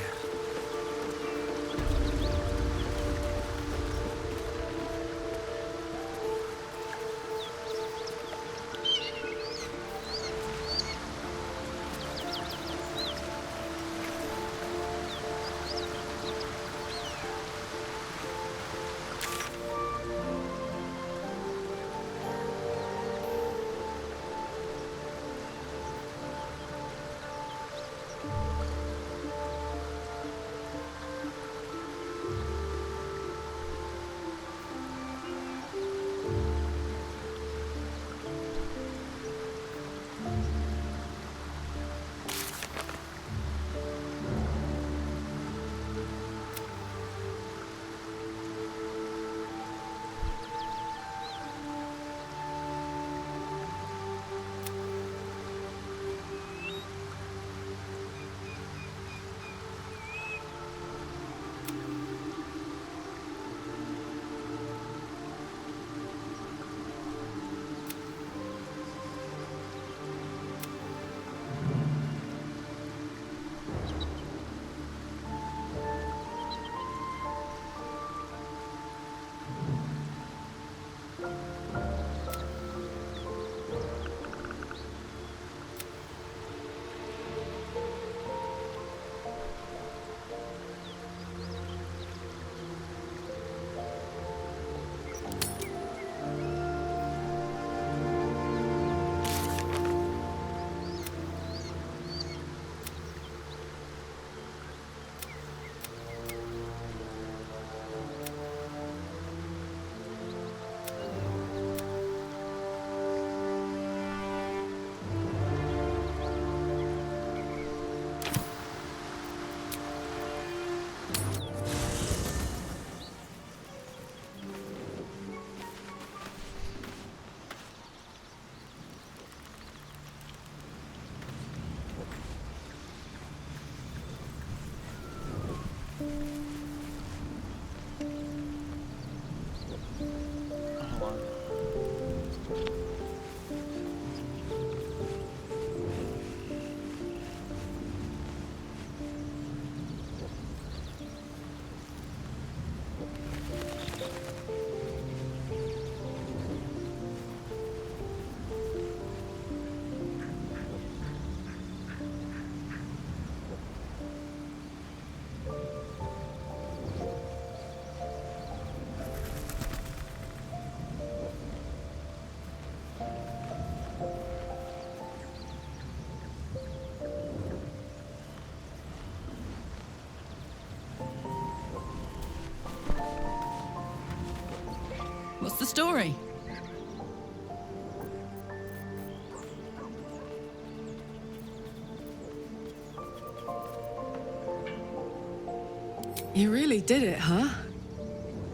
You really did it, huh?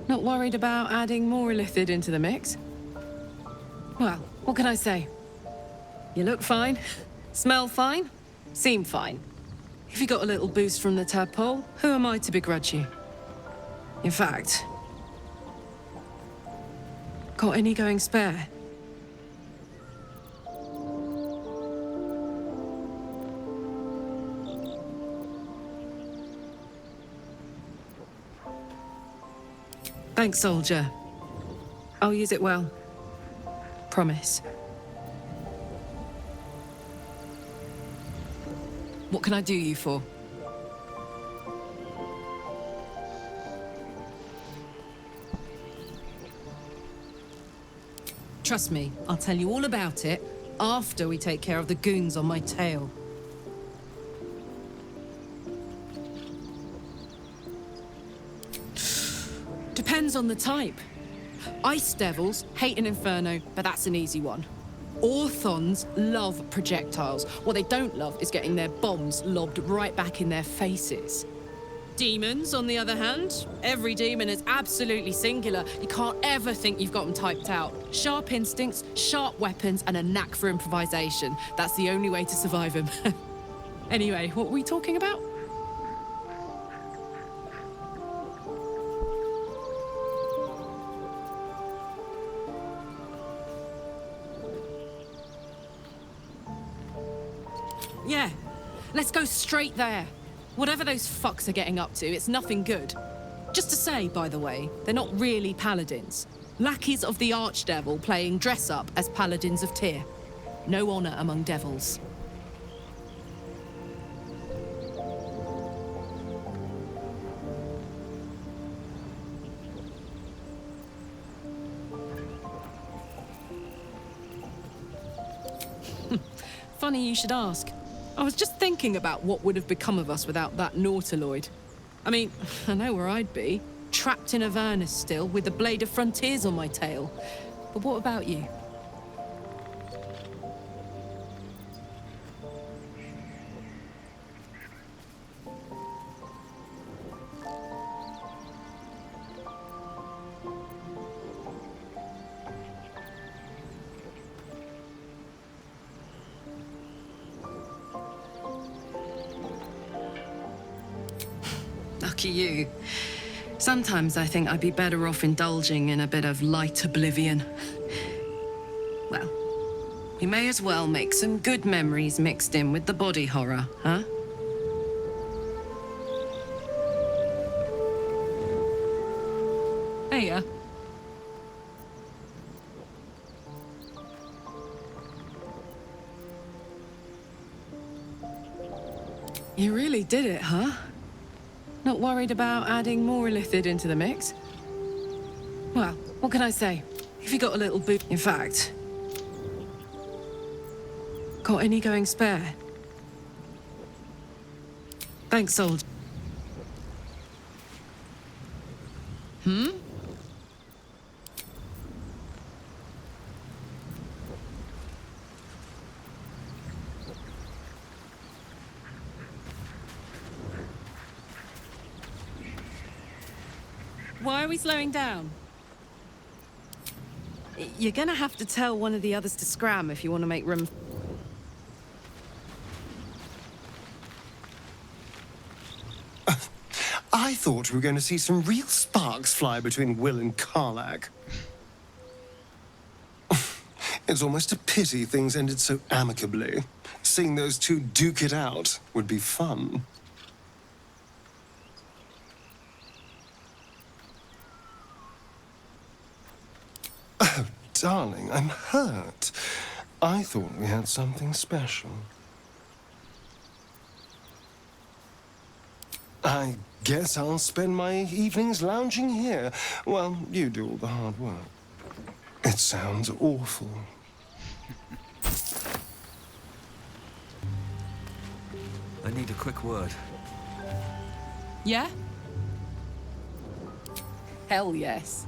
Not worried about adding more illithid into the mix? Well, what can I say? You look fine, smell fine, seem fine. If you got a little boost from the tadpole, who am I to begrudge you? In fact, got any going spare? Thanks, soldier. I'll use it well. Promise. What can I do you for? Trust me, I'll tell you all about it after we take care of the goons on my tail. Depends on the type. Ice devils hate an inferno, but that's an easy one. Orthons love projectiles. What they don't love is getting their bombs lobbed right back in their faces. Demons, on the other hand, every demon is absolutely singular. You can't ever think you've got them typed out. Sharp instincts, sharp weapons, and a knack for improvisation. That's the only way to survive them. Anyway, what were we talking about? Yeah, let's go straight there. Whatever those fucks are getting up to, it's nothing good. Just to say, by the way, they're not really paladins. Lackeys of the Archdevil playing dress-up as paladins of Tyr. No honor among devils. Funny you should ask. I was just thinking about what would have become of us without that Nautiloid. I mean, I know where I'd be. Trapped in Avernus still, with the Blade of Frontiers on my tail. But what about you? Lucky you. Sometimes I think I'd be better off indulging in a bit of light oblivion. Well, we may as well make some good memories mixed in with the body horror, huh? Hey, You really did it, huh? Not worried about adding more illithid into the mix? Well, what can I say? If you got a little boot... In fact... Got any going spare? Thanks, soldier. Hmm? Why are we slowing down? You're gonna have to tell one of the others to scram if you want to make room. I thought we were going to see some real sparks fly between Will and Karlach. It's almost a pity things ended so amicably. Seeing those two duke it out would be fun. Oh, darling, I'm hurt. I thought we had something special. I guess I'll spend my evenings lounging here while you do all the hard work. It sounds awful. I need a quick word. Yeah? Hell yes.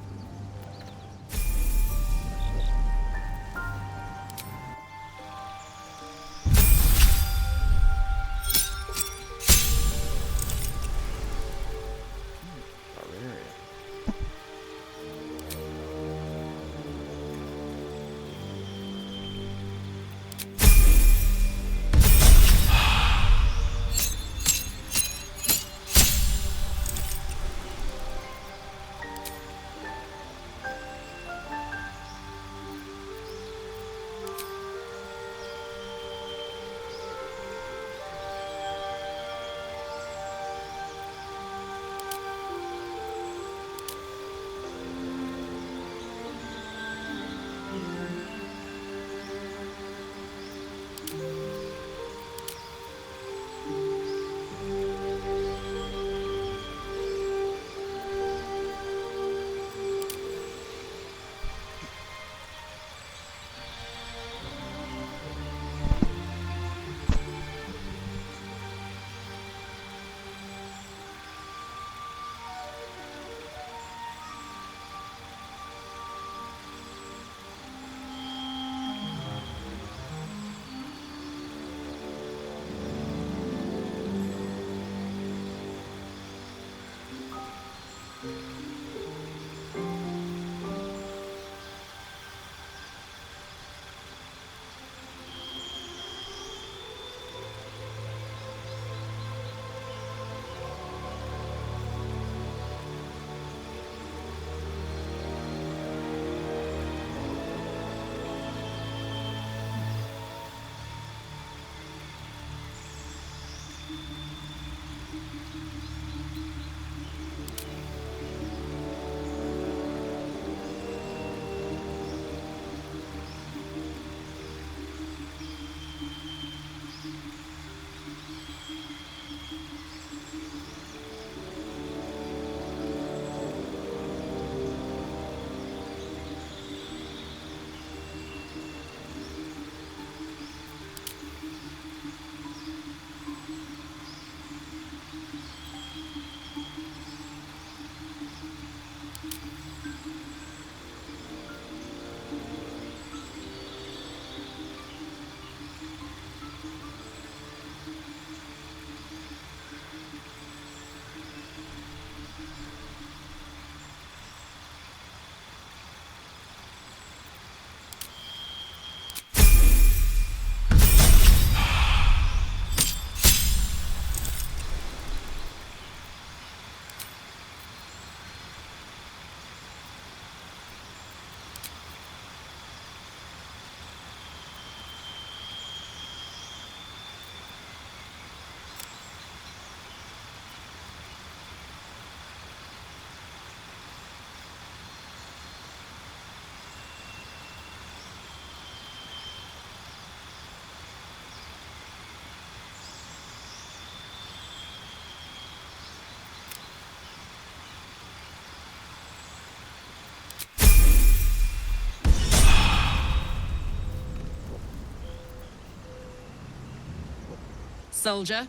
soldier.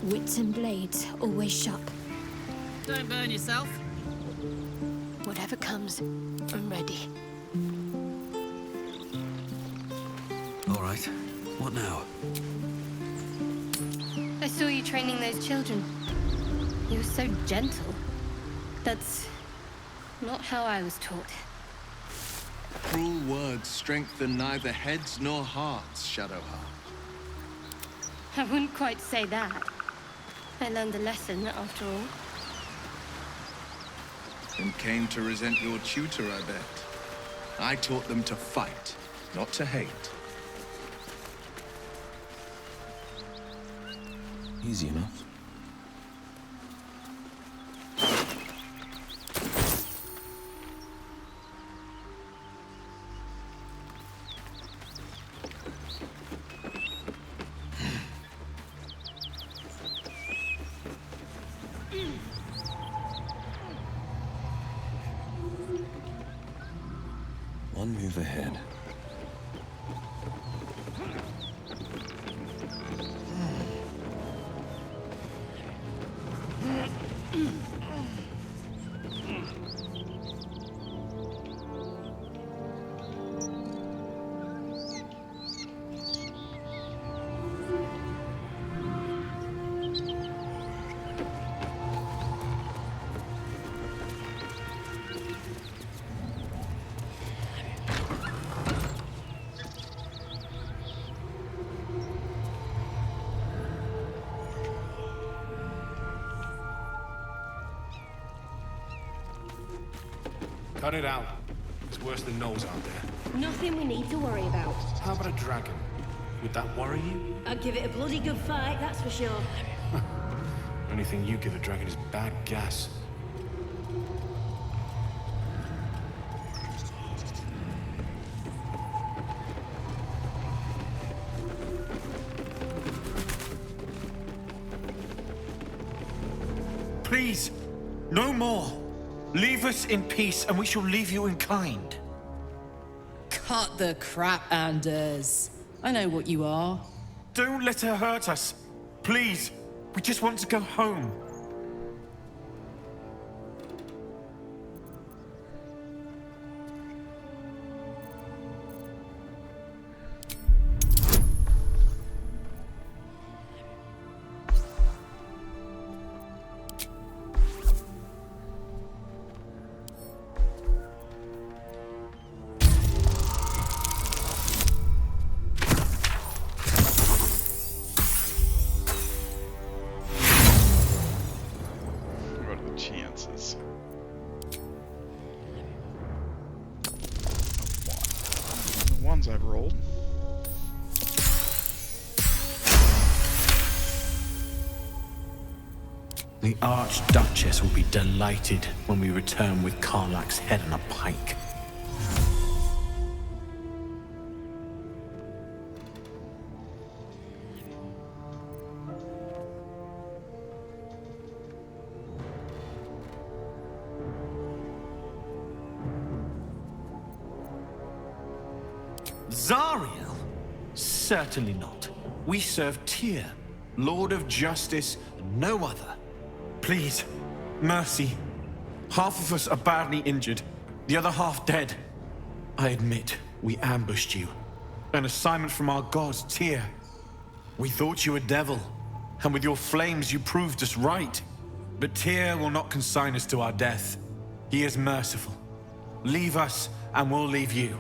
Wits and blades, always sharp. Don't burn yourself. Whatever comes, I'm ready. All right. What now? I saw you training those children. You were so gentle. That's not how I was taught. Cruel words strengthen neither heads nor hearts, Shadowheart. I wouldn't quite say that. I learned a lesson, after all. And came to resent your tutor, I bet. I taught them to fight, not to hate. Easy enough. One move ahead. Cut it out. It's worse than Knowles out there. Nothing we need to worry about. How about a dragon? Would that worry you? I'd give it a bloody good fight, that's for sure. Only thing you give a dragon is bad gas. Please, no more. Leave us in peace, and we shall leave you in kind. Cut the crap, Anders. I know what you are. Don't let her hurt us. Please, we just want to go home. I've rolled. The Archduchess will be delighted when we return with Karlach's head on a pike. Zariel? Certainly not. We serve Tyr, Lord of Justice, and no other. Please, mercy. Half of us are badly injured, the other half dead. I admit, we ambushed you. An assignment from our gods, Tyr. We thought you a devil, and with your flames you proved us right. But Tyr will not consign us to our death. He is merciful. Leave us, and we'll leave you.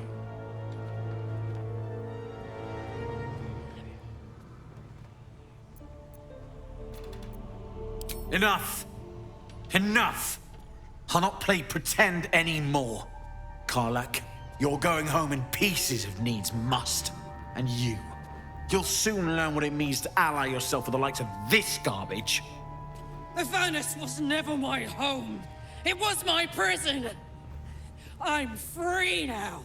Enough! Enough! I'll not play pretend anymore. Karlach, you're going home in pieces if needs must. And you'll soon learn what it means to ally yourself with the likes of this garbage. Avernus was never my home. It was my prison. I'm free now.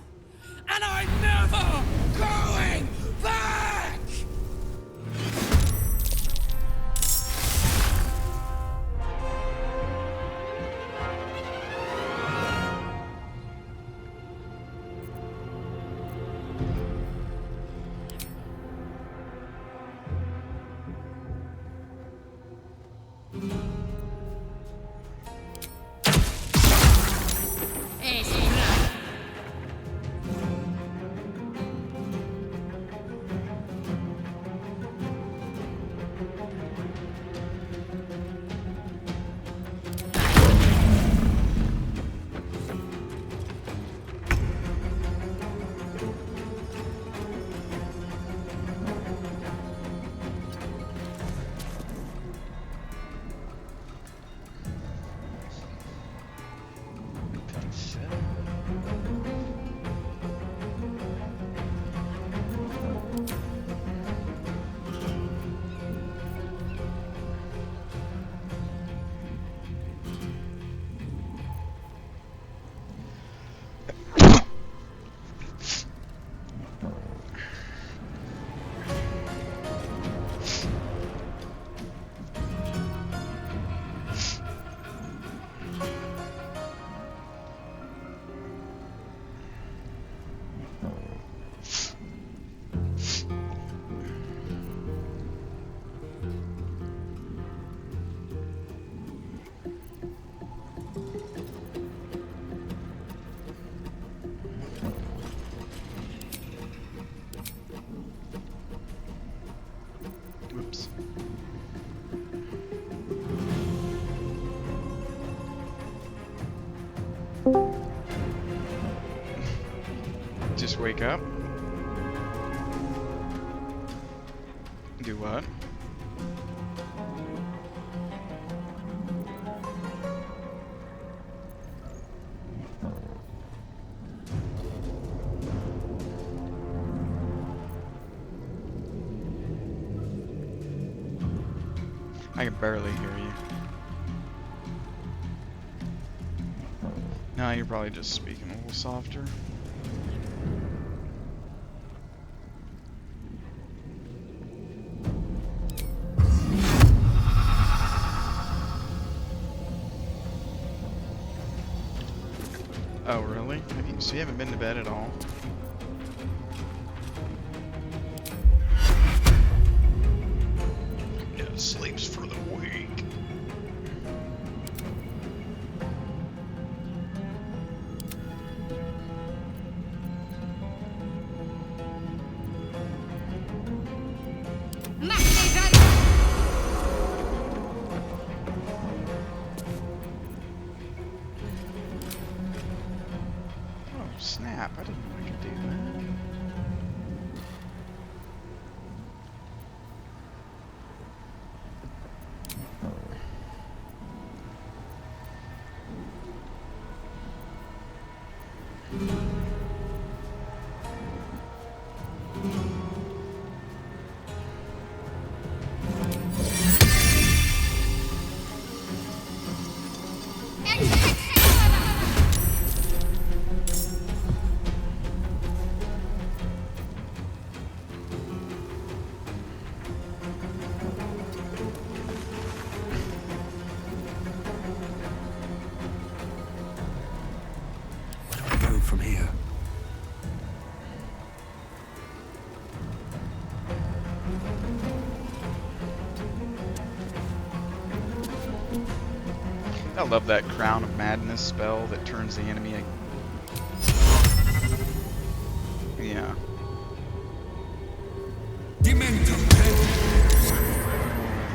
And I'm never going back! Whoops. Just wake up. Do what? I can barely hear you. No, you're probably just speaking a little softer. Oh, really? So you haven't been to bed at all? Yeah, sleep's for the weak. Oh, snap. I didn't know I could do that. From here. I love that Crown of Madness spell that turns the enemy. Yeah.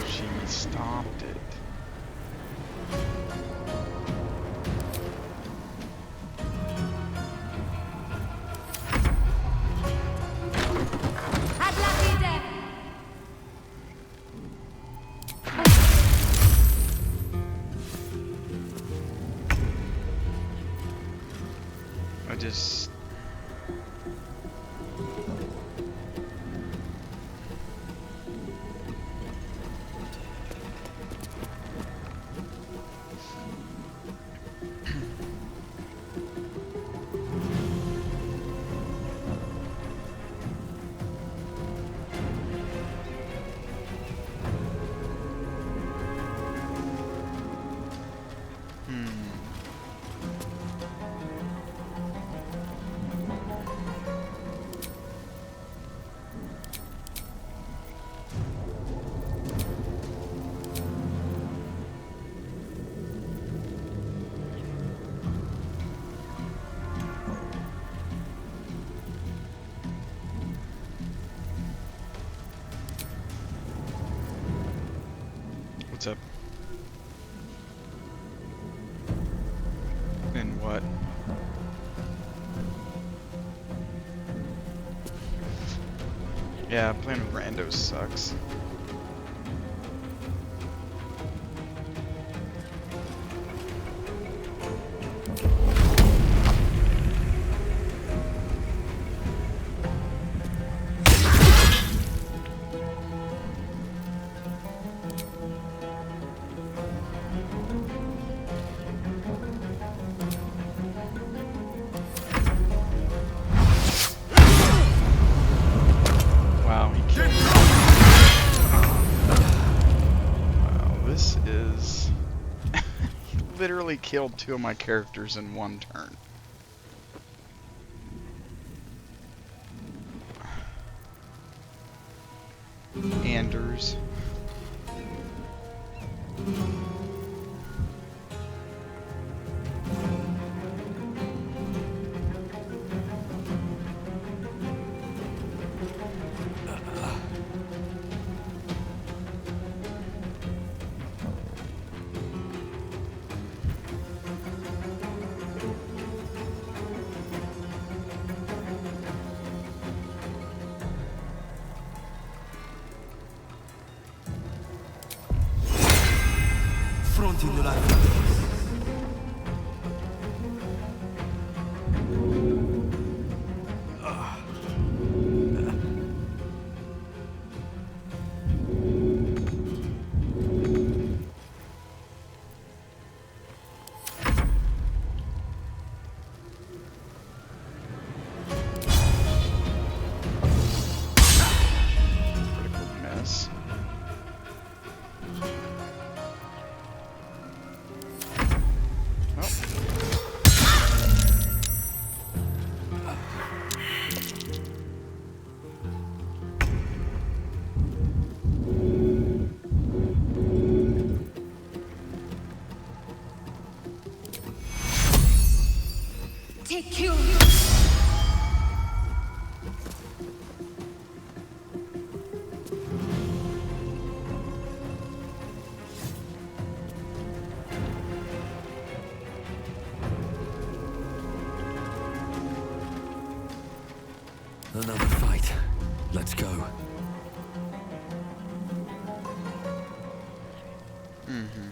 She stopped it. I just... what? Yeah, playing with randos sucks. Wow, he killed me. Wow, this is... He literally killed 2 of my characters in 1 turn. Anders. Fronti della Critical miss. Take you. Another fight. Let's go. Mm-hmm.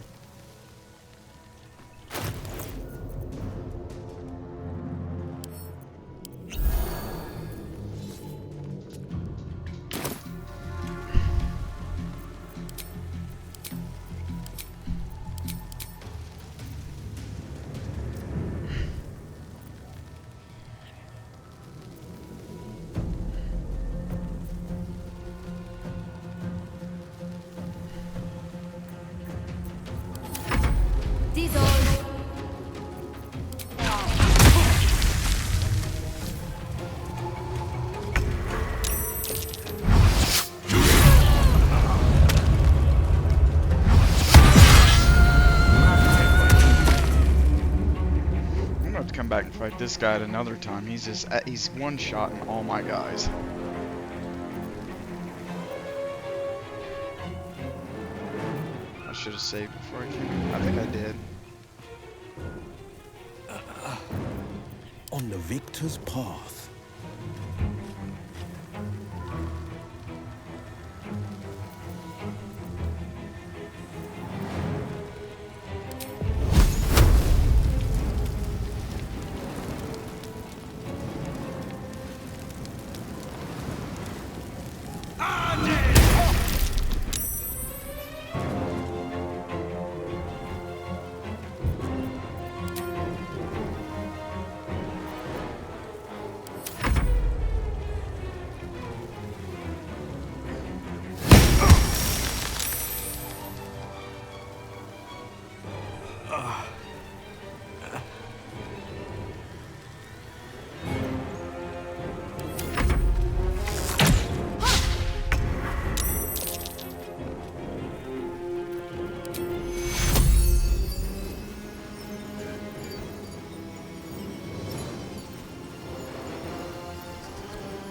Come back and fight this guy at another time. He's one-shotting all my guys. I should have saved before I came. I think I did. On the victor's path.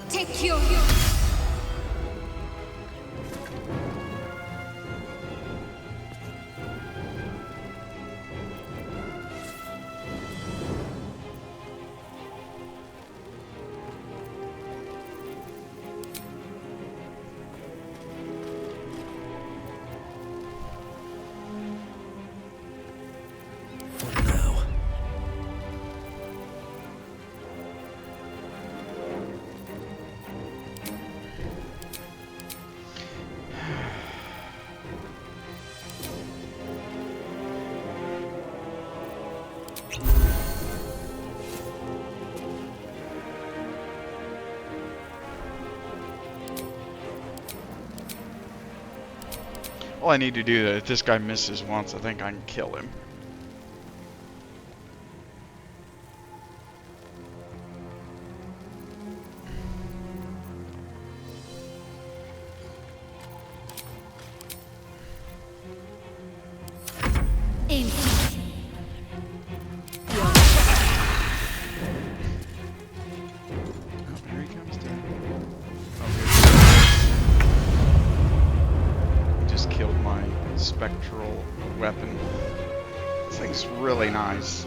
Take you. All I need to do is, if this guy misses once, I think I can kill him. Spectral weapon. This thing's really nice.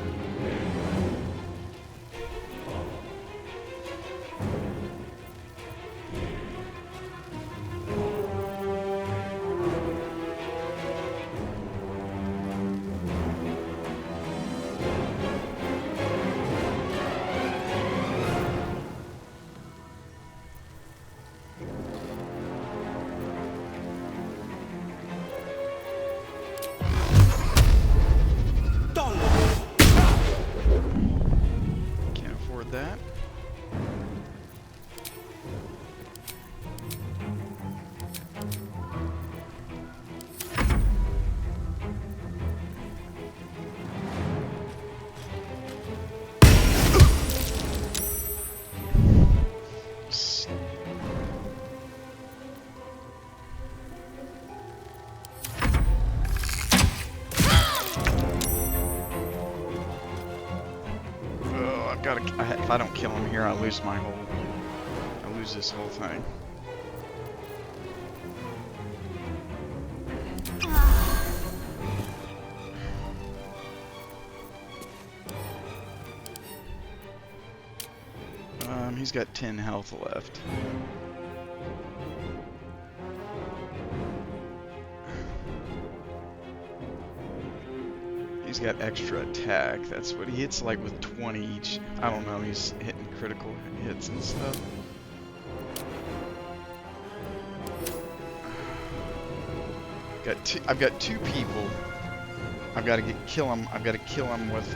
That. If I don't kill him here, I lose this whole thing. He's got 10 health left. He's got extra attack. That's what he hits, like with 20 each. I don't know, he's hitting critical hits and stuff. I've got two people. I've got to kill him. I've got to kill him with.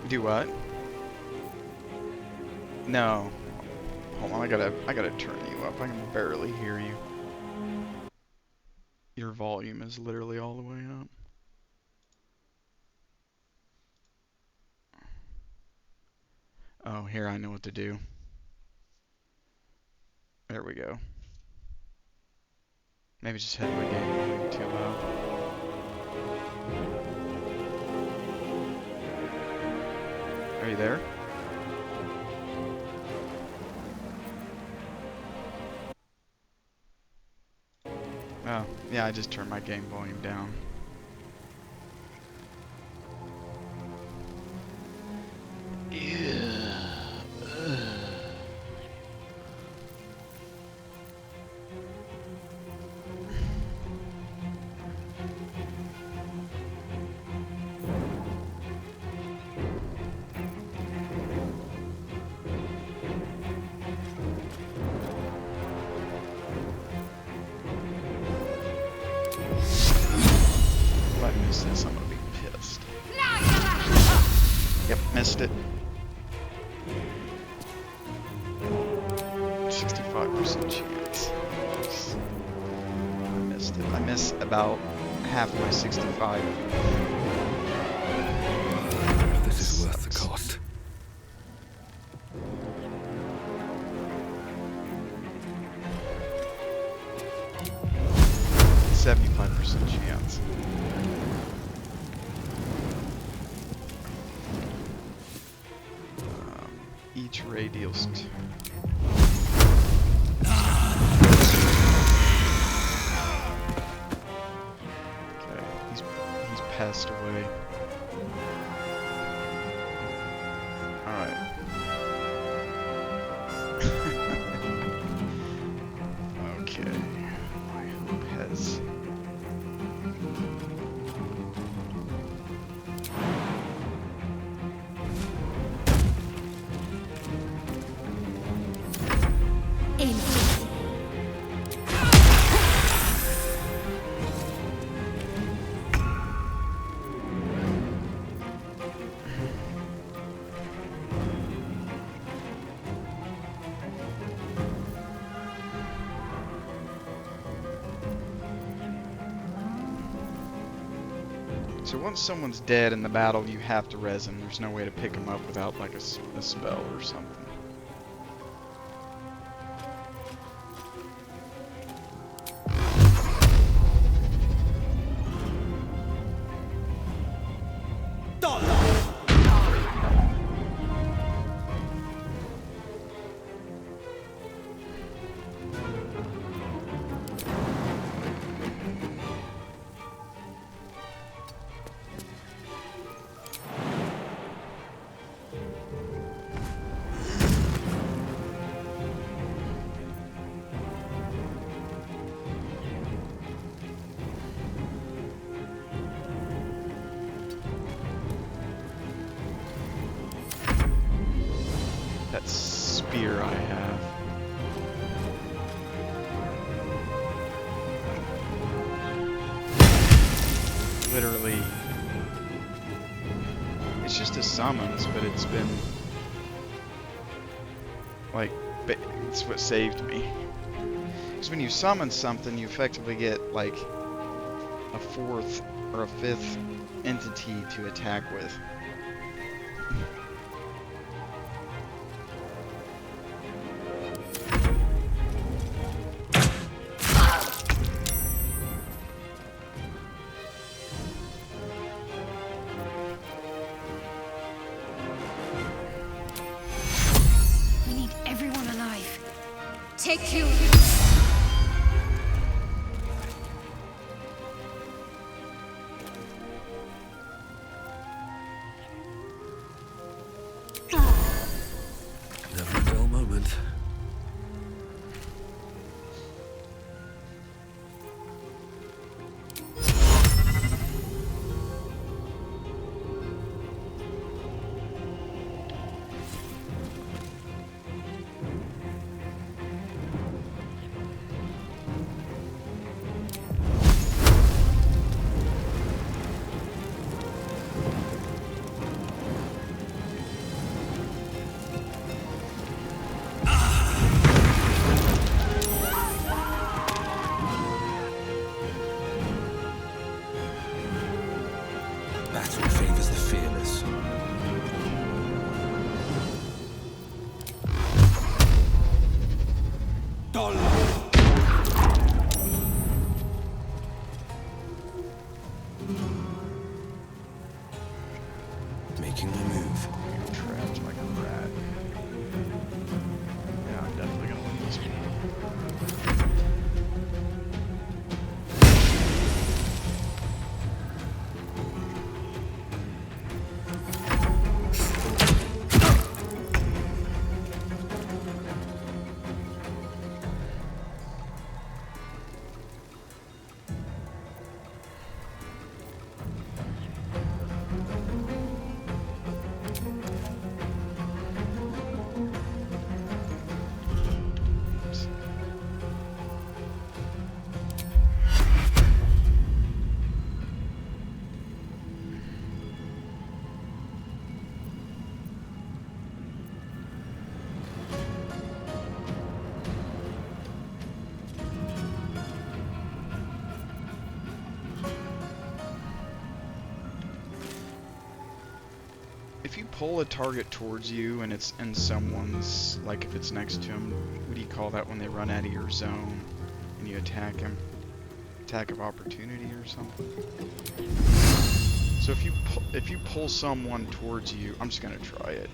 Do what? No. Hold on, I gotta turn you up. I can barely hear you. Your volume is literally all the way up. Oh, here, I know what to do. There we go. Maybe just had my game volume too loud. Are you there? Oh, yeah, I just turned my game volume down. If I miss this, I'm gonna be pissed. Yep, missed it. 65% chance. I missed it. I missed about half my 65. This is worth the cost. .75% chance. Each ray deals 2. Okay, he's passed away. Alright. Okay. My hope has... So once someone's dead in the battle, you have to res him. There's no way to pick him up without like a spell or something. That spear I have. Literally. It's just a summons, but it's been like, it's what saved me. Because when you summon something, you effectively get like a fourth or a fifth entity to attack with. We need everyone alive. Take you. Never a dull moment. Battle favors the fearless. Making the move. You're trapped like a rat. Yeah, I'm definitely gonna win this one. If you pull a target towards you and it's in someone's, like if it's next to him, what do you call that when they run out of your zone and you attack him? Attack of opportunity or something? So if you pull someone towards you, I'm just gonna try it.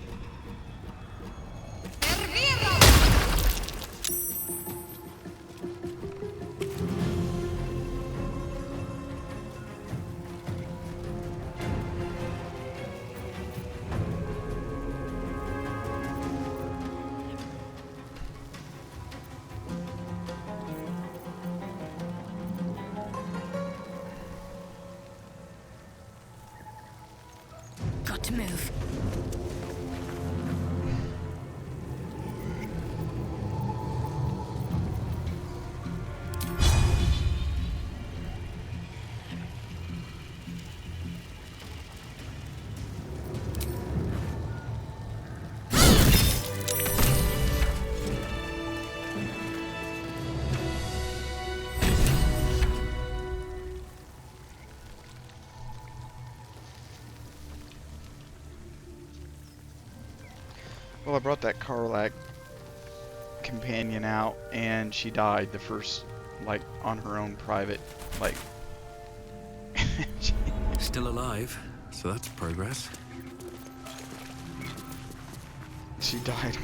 Got to move. Well, I brought that Karlak companion out, and she died the first, like, on her own private, like... Still alive, so that's progress. She died.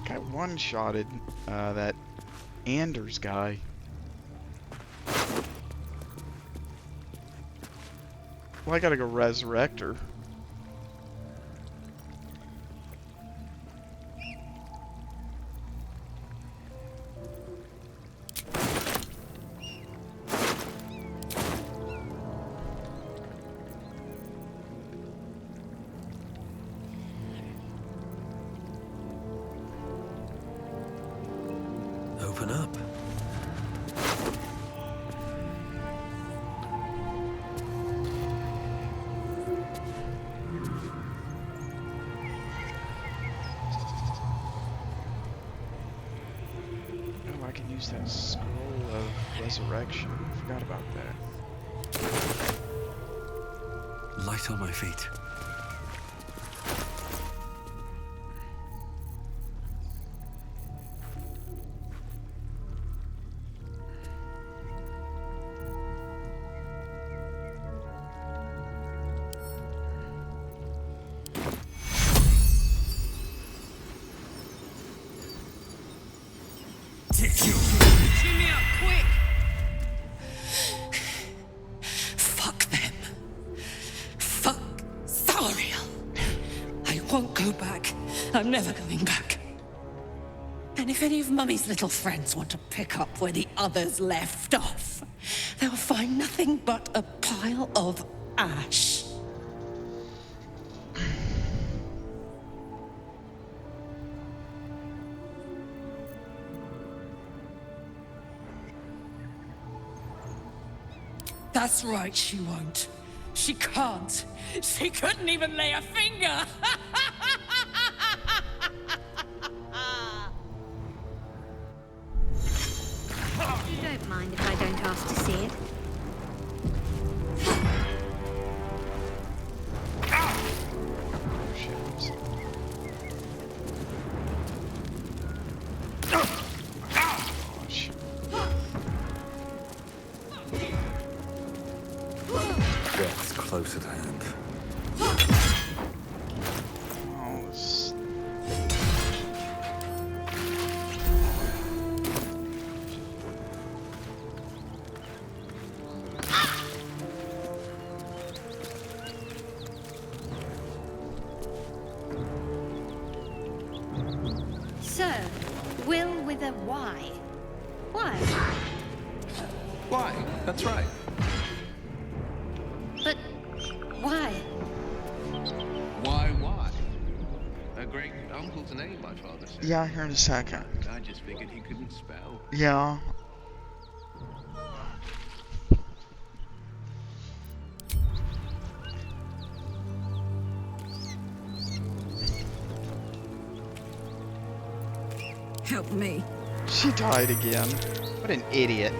Got one-shotted, that Anders guy. Well, I gotta go resurrect her. Open up. Oh, I can use that scroll of resurrection. Forgot about that. Light on my feet. Cheer me up, quick! Fuck them. Fuck Zariel. I won't go back. I'm never going back. And if any of Mummy's little friends want to pick up where the others left off, they'll find nothing but a pile of ash. That's right, she won't. She can't. She couldn't even lay a finger. You don't mind if I don't ask to see it? Death's close at hand. So, Will with a Y. Why? Why? That's right. But why? Why? A great uncle's name, my father said. Yeah, here in a second. I just figured he couldn't spell. Yeah. Help me. She died again. What an idiot.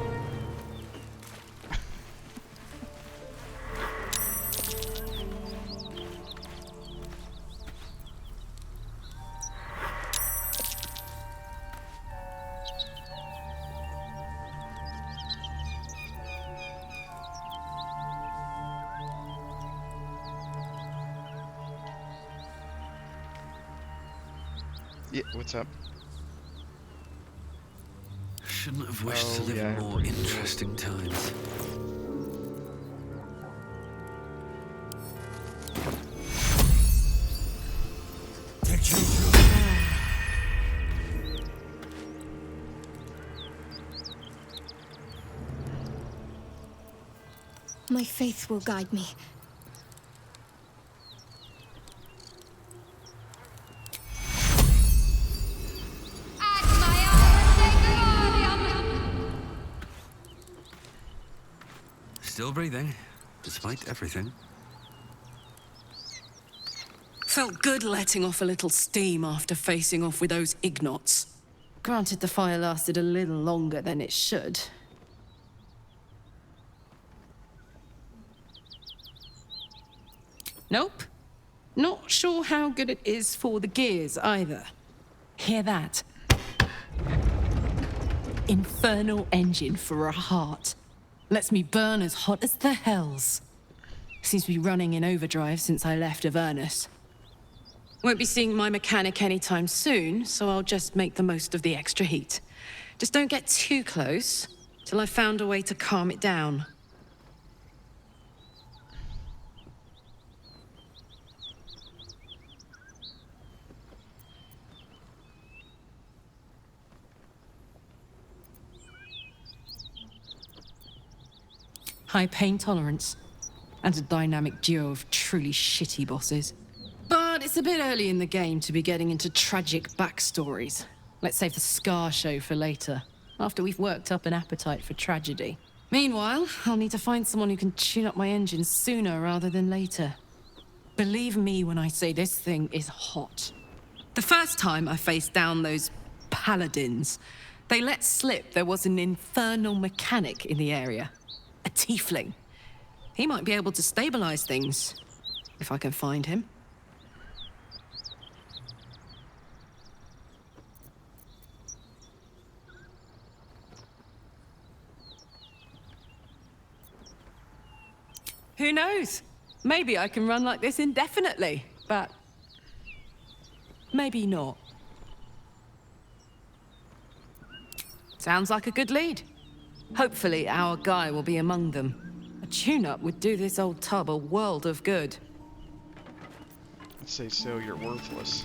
Yeah, what's up? Shouldn't have wished to live in more interesting times. My faith will guide me. Still breathing, despite everything. Felt good letting off a little steam after facing off with those ignots. Granted, the fire lasted a little longer than it should. Nope. Not sure how good it is for the gears either. Hear that? Infernal engine for a heart. Lets me burn as hot as the hells. Seems to be running in overdrive since I left Avernus. Won't be seeing my mechanic anytime soon, so I'll just make the most of the extra heat. Just don't get too close till I've found a way to calm it down. High pain tolerance, and a dynamic duo of truly shitty bosses. But it's a bit early in the game to be getting into tragic backstories. Let's save the Scar show for later, after we've worked up an appetite for tragedy. Meanwhile, I'll need to find someone who can tune up my engine sooner rather than later. Believe me when I say this thing is hot. The first time I faced down those paladins, they let slip there was an infernal mechanic in the area. A tiefling. He might be able to stabilize things, if I can find him. Who knows? Maybe I can run like this indefinitely, but maybe not. Sounds like a good lead. Hopefully our guy will be among them. A tune-up would do this old tub a world of good. I'd say so, you're worthless.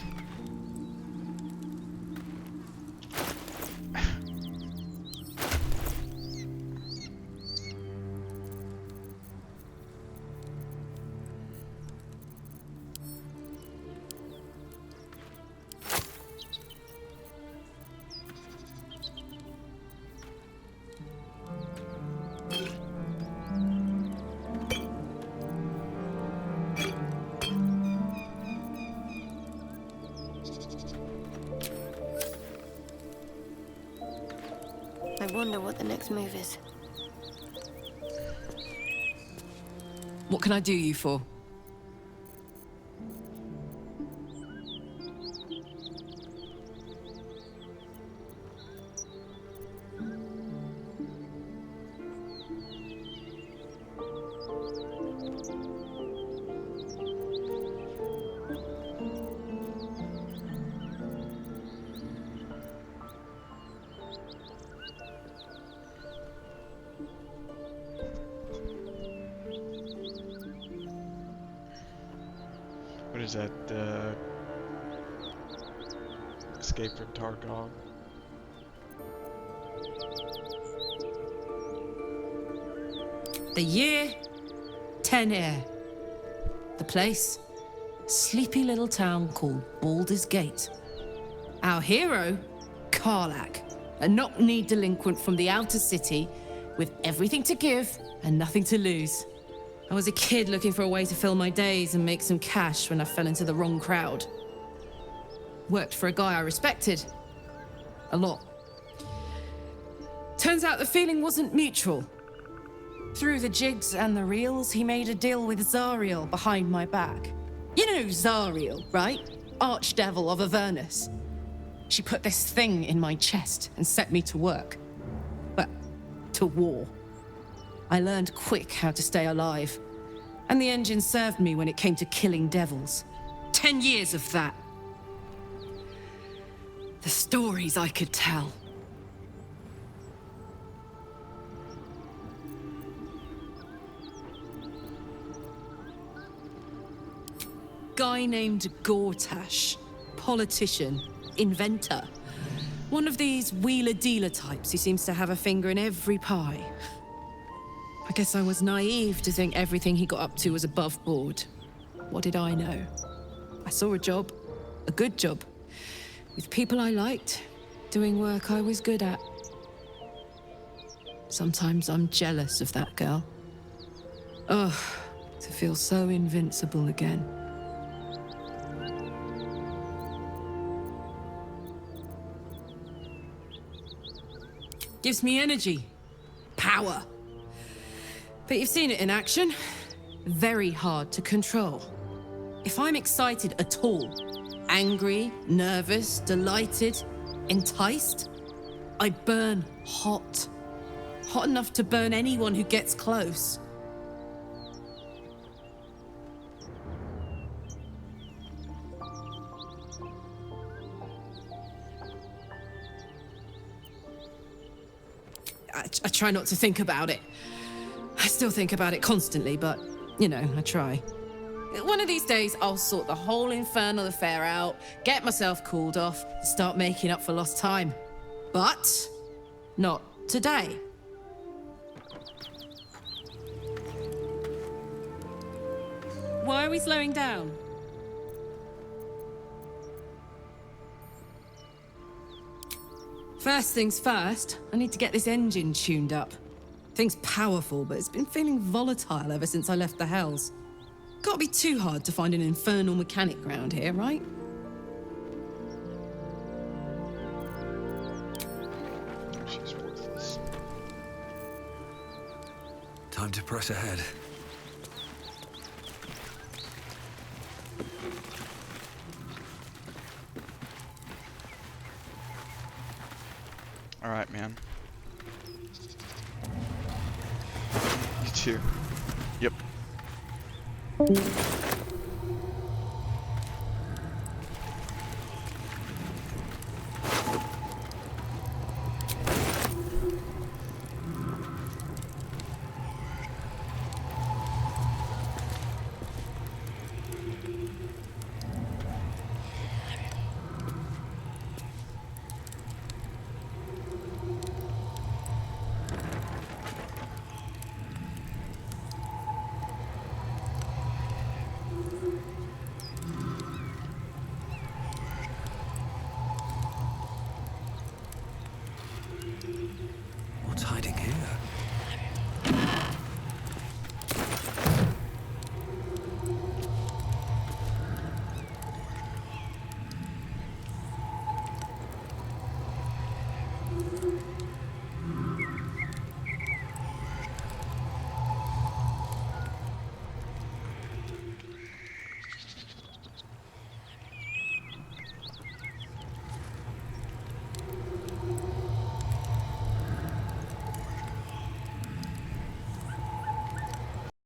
I wonder what the next move is. What can I do you for? What is that, Escape from Tarkov? The year, 10 Air. The place, sleepy little town called Baldur's Gate. Our hero, Karlach, a knock-kneed delinquent from the outer city with everything to give and nothing to lose. I was a kid looking for a way to fill my days and make some cash when I fell into the wrong crowd. Worked for a guy I respected. A lot. Turns out the feeling wasn't mutual. Through the jigs and the reels, he made a deal with Zariel behind my back. You know Zariel, right? Archdevil of Avernus. She put this thing in my chest and set me to work. Well, to war. I learned quick how to stay alive. And the engine served me when it came to killing devils. 10 years of that. The stories I could tell. Guy named Gortash. Politician. Inventor. One of these wheeler-dealer types who seems to have a finger in every pie. I guess I was naive to think everything he got up to was above board. What did I know? I saw a job. A good job. With people I liked. Doing work I was good at. Sometimes I'm jealous of that girl. Ugh, to feel so invincible again. Gives me energy. Power. But you've seen it in action. Very hard to control. If I'm excited at all, angry, nervous, delighted, enticed, I burn hot. Hot enough to burn anyone who gets close. I try not to think about it. I still think about it constantly, but, you know, I try. One of these days, I'll sort the whole infernal affair out, get myself cooled off, start making up for lost time. But not today. Why are we slowing down? First things first, I need to get this engine tuned up. Thing's powerful, but it's been feeling volatile ever since I left the Hells. Can't be too hard to find an infernal mechanic round here, right? She's worthless. Time to press ahead. All right, man. You too. Yep.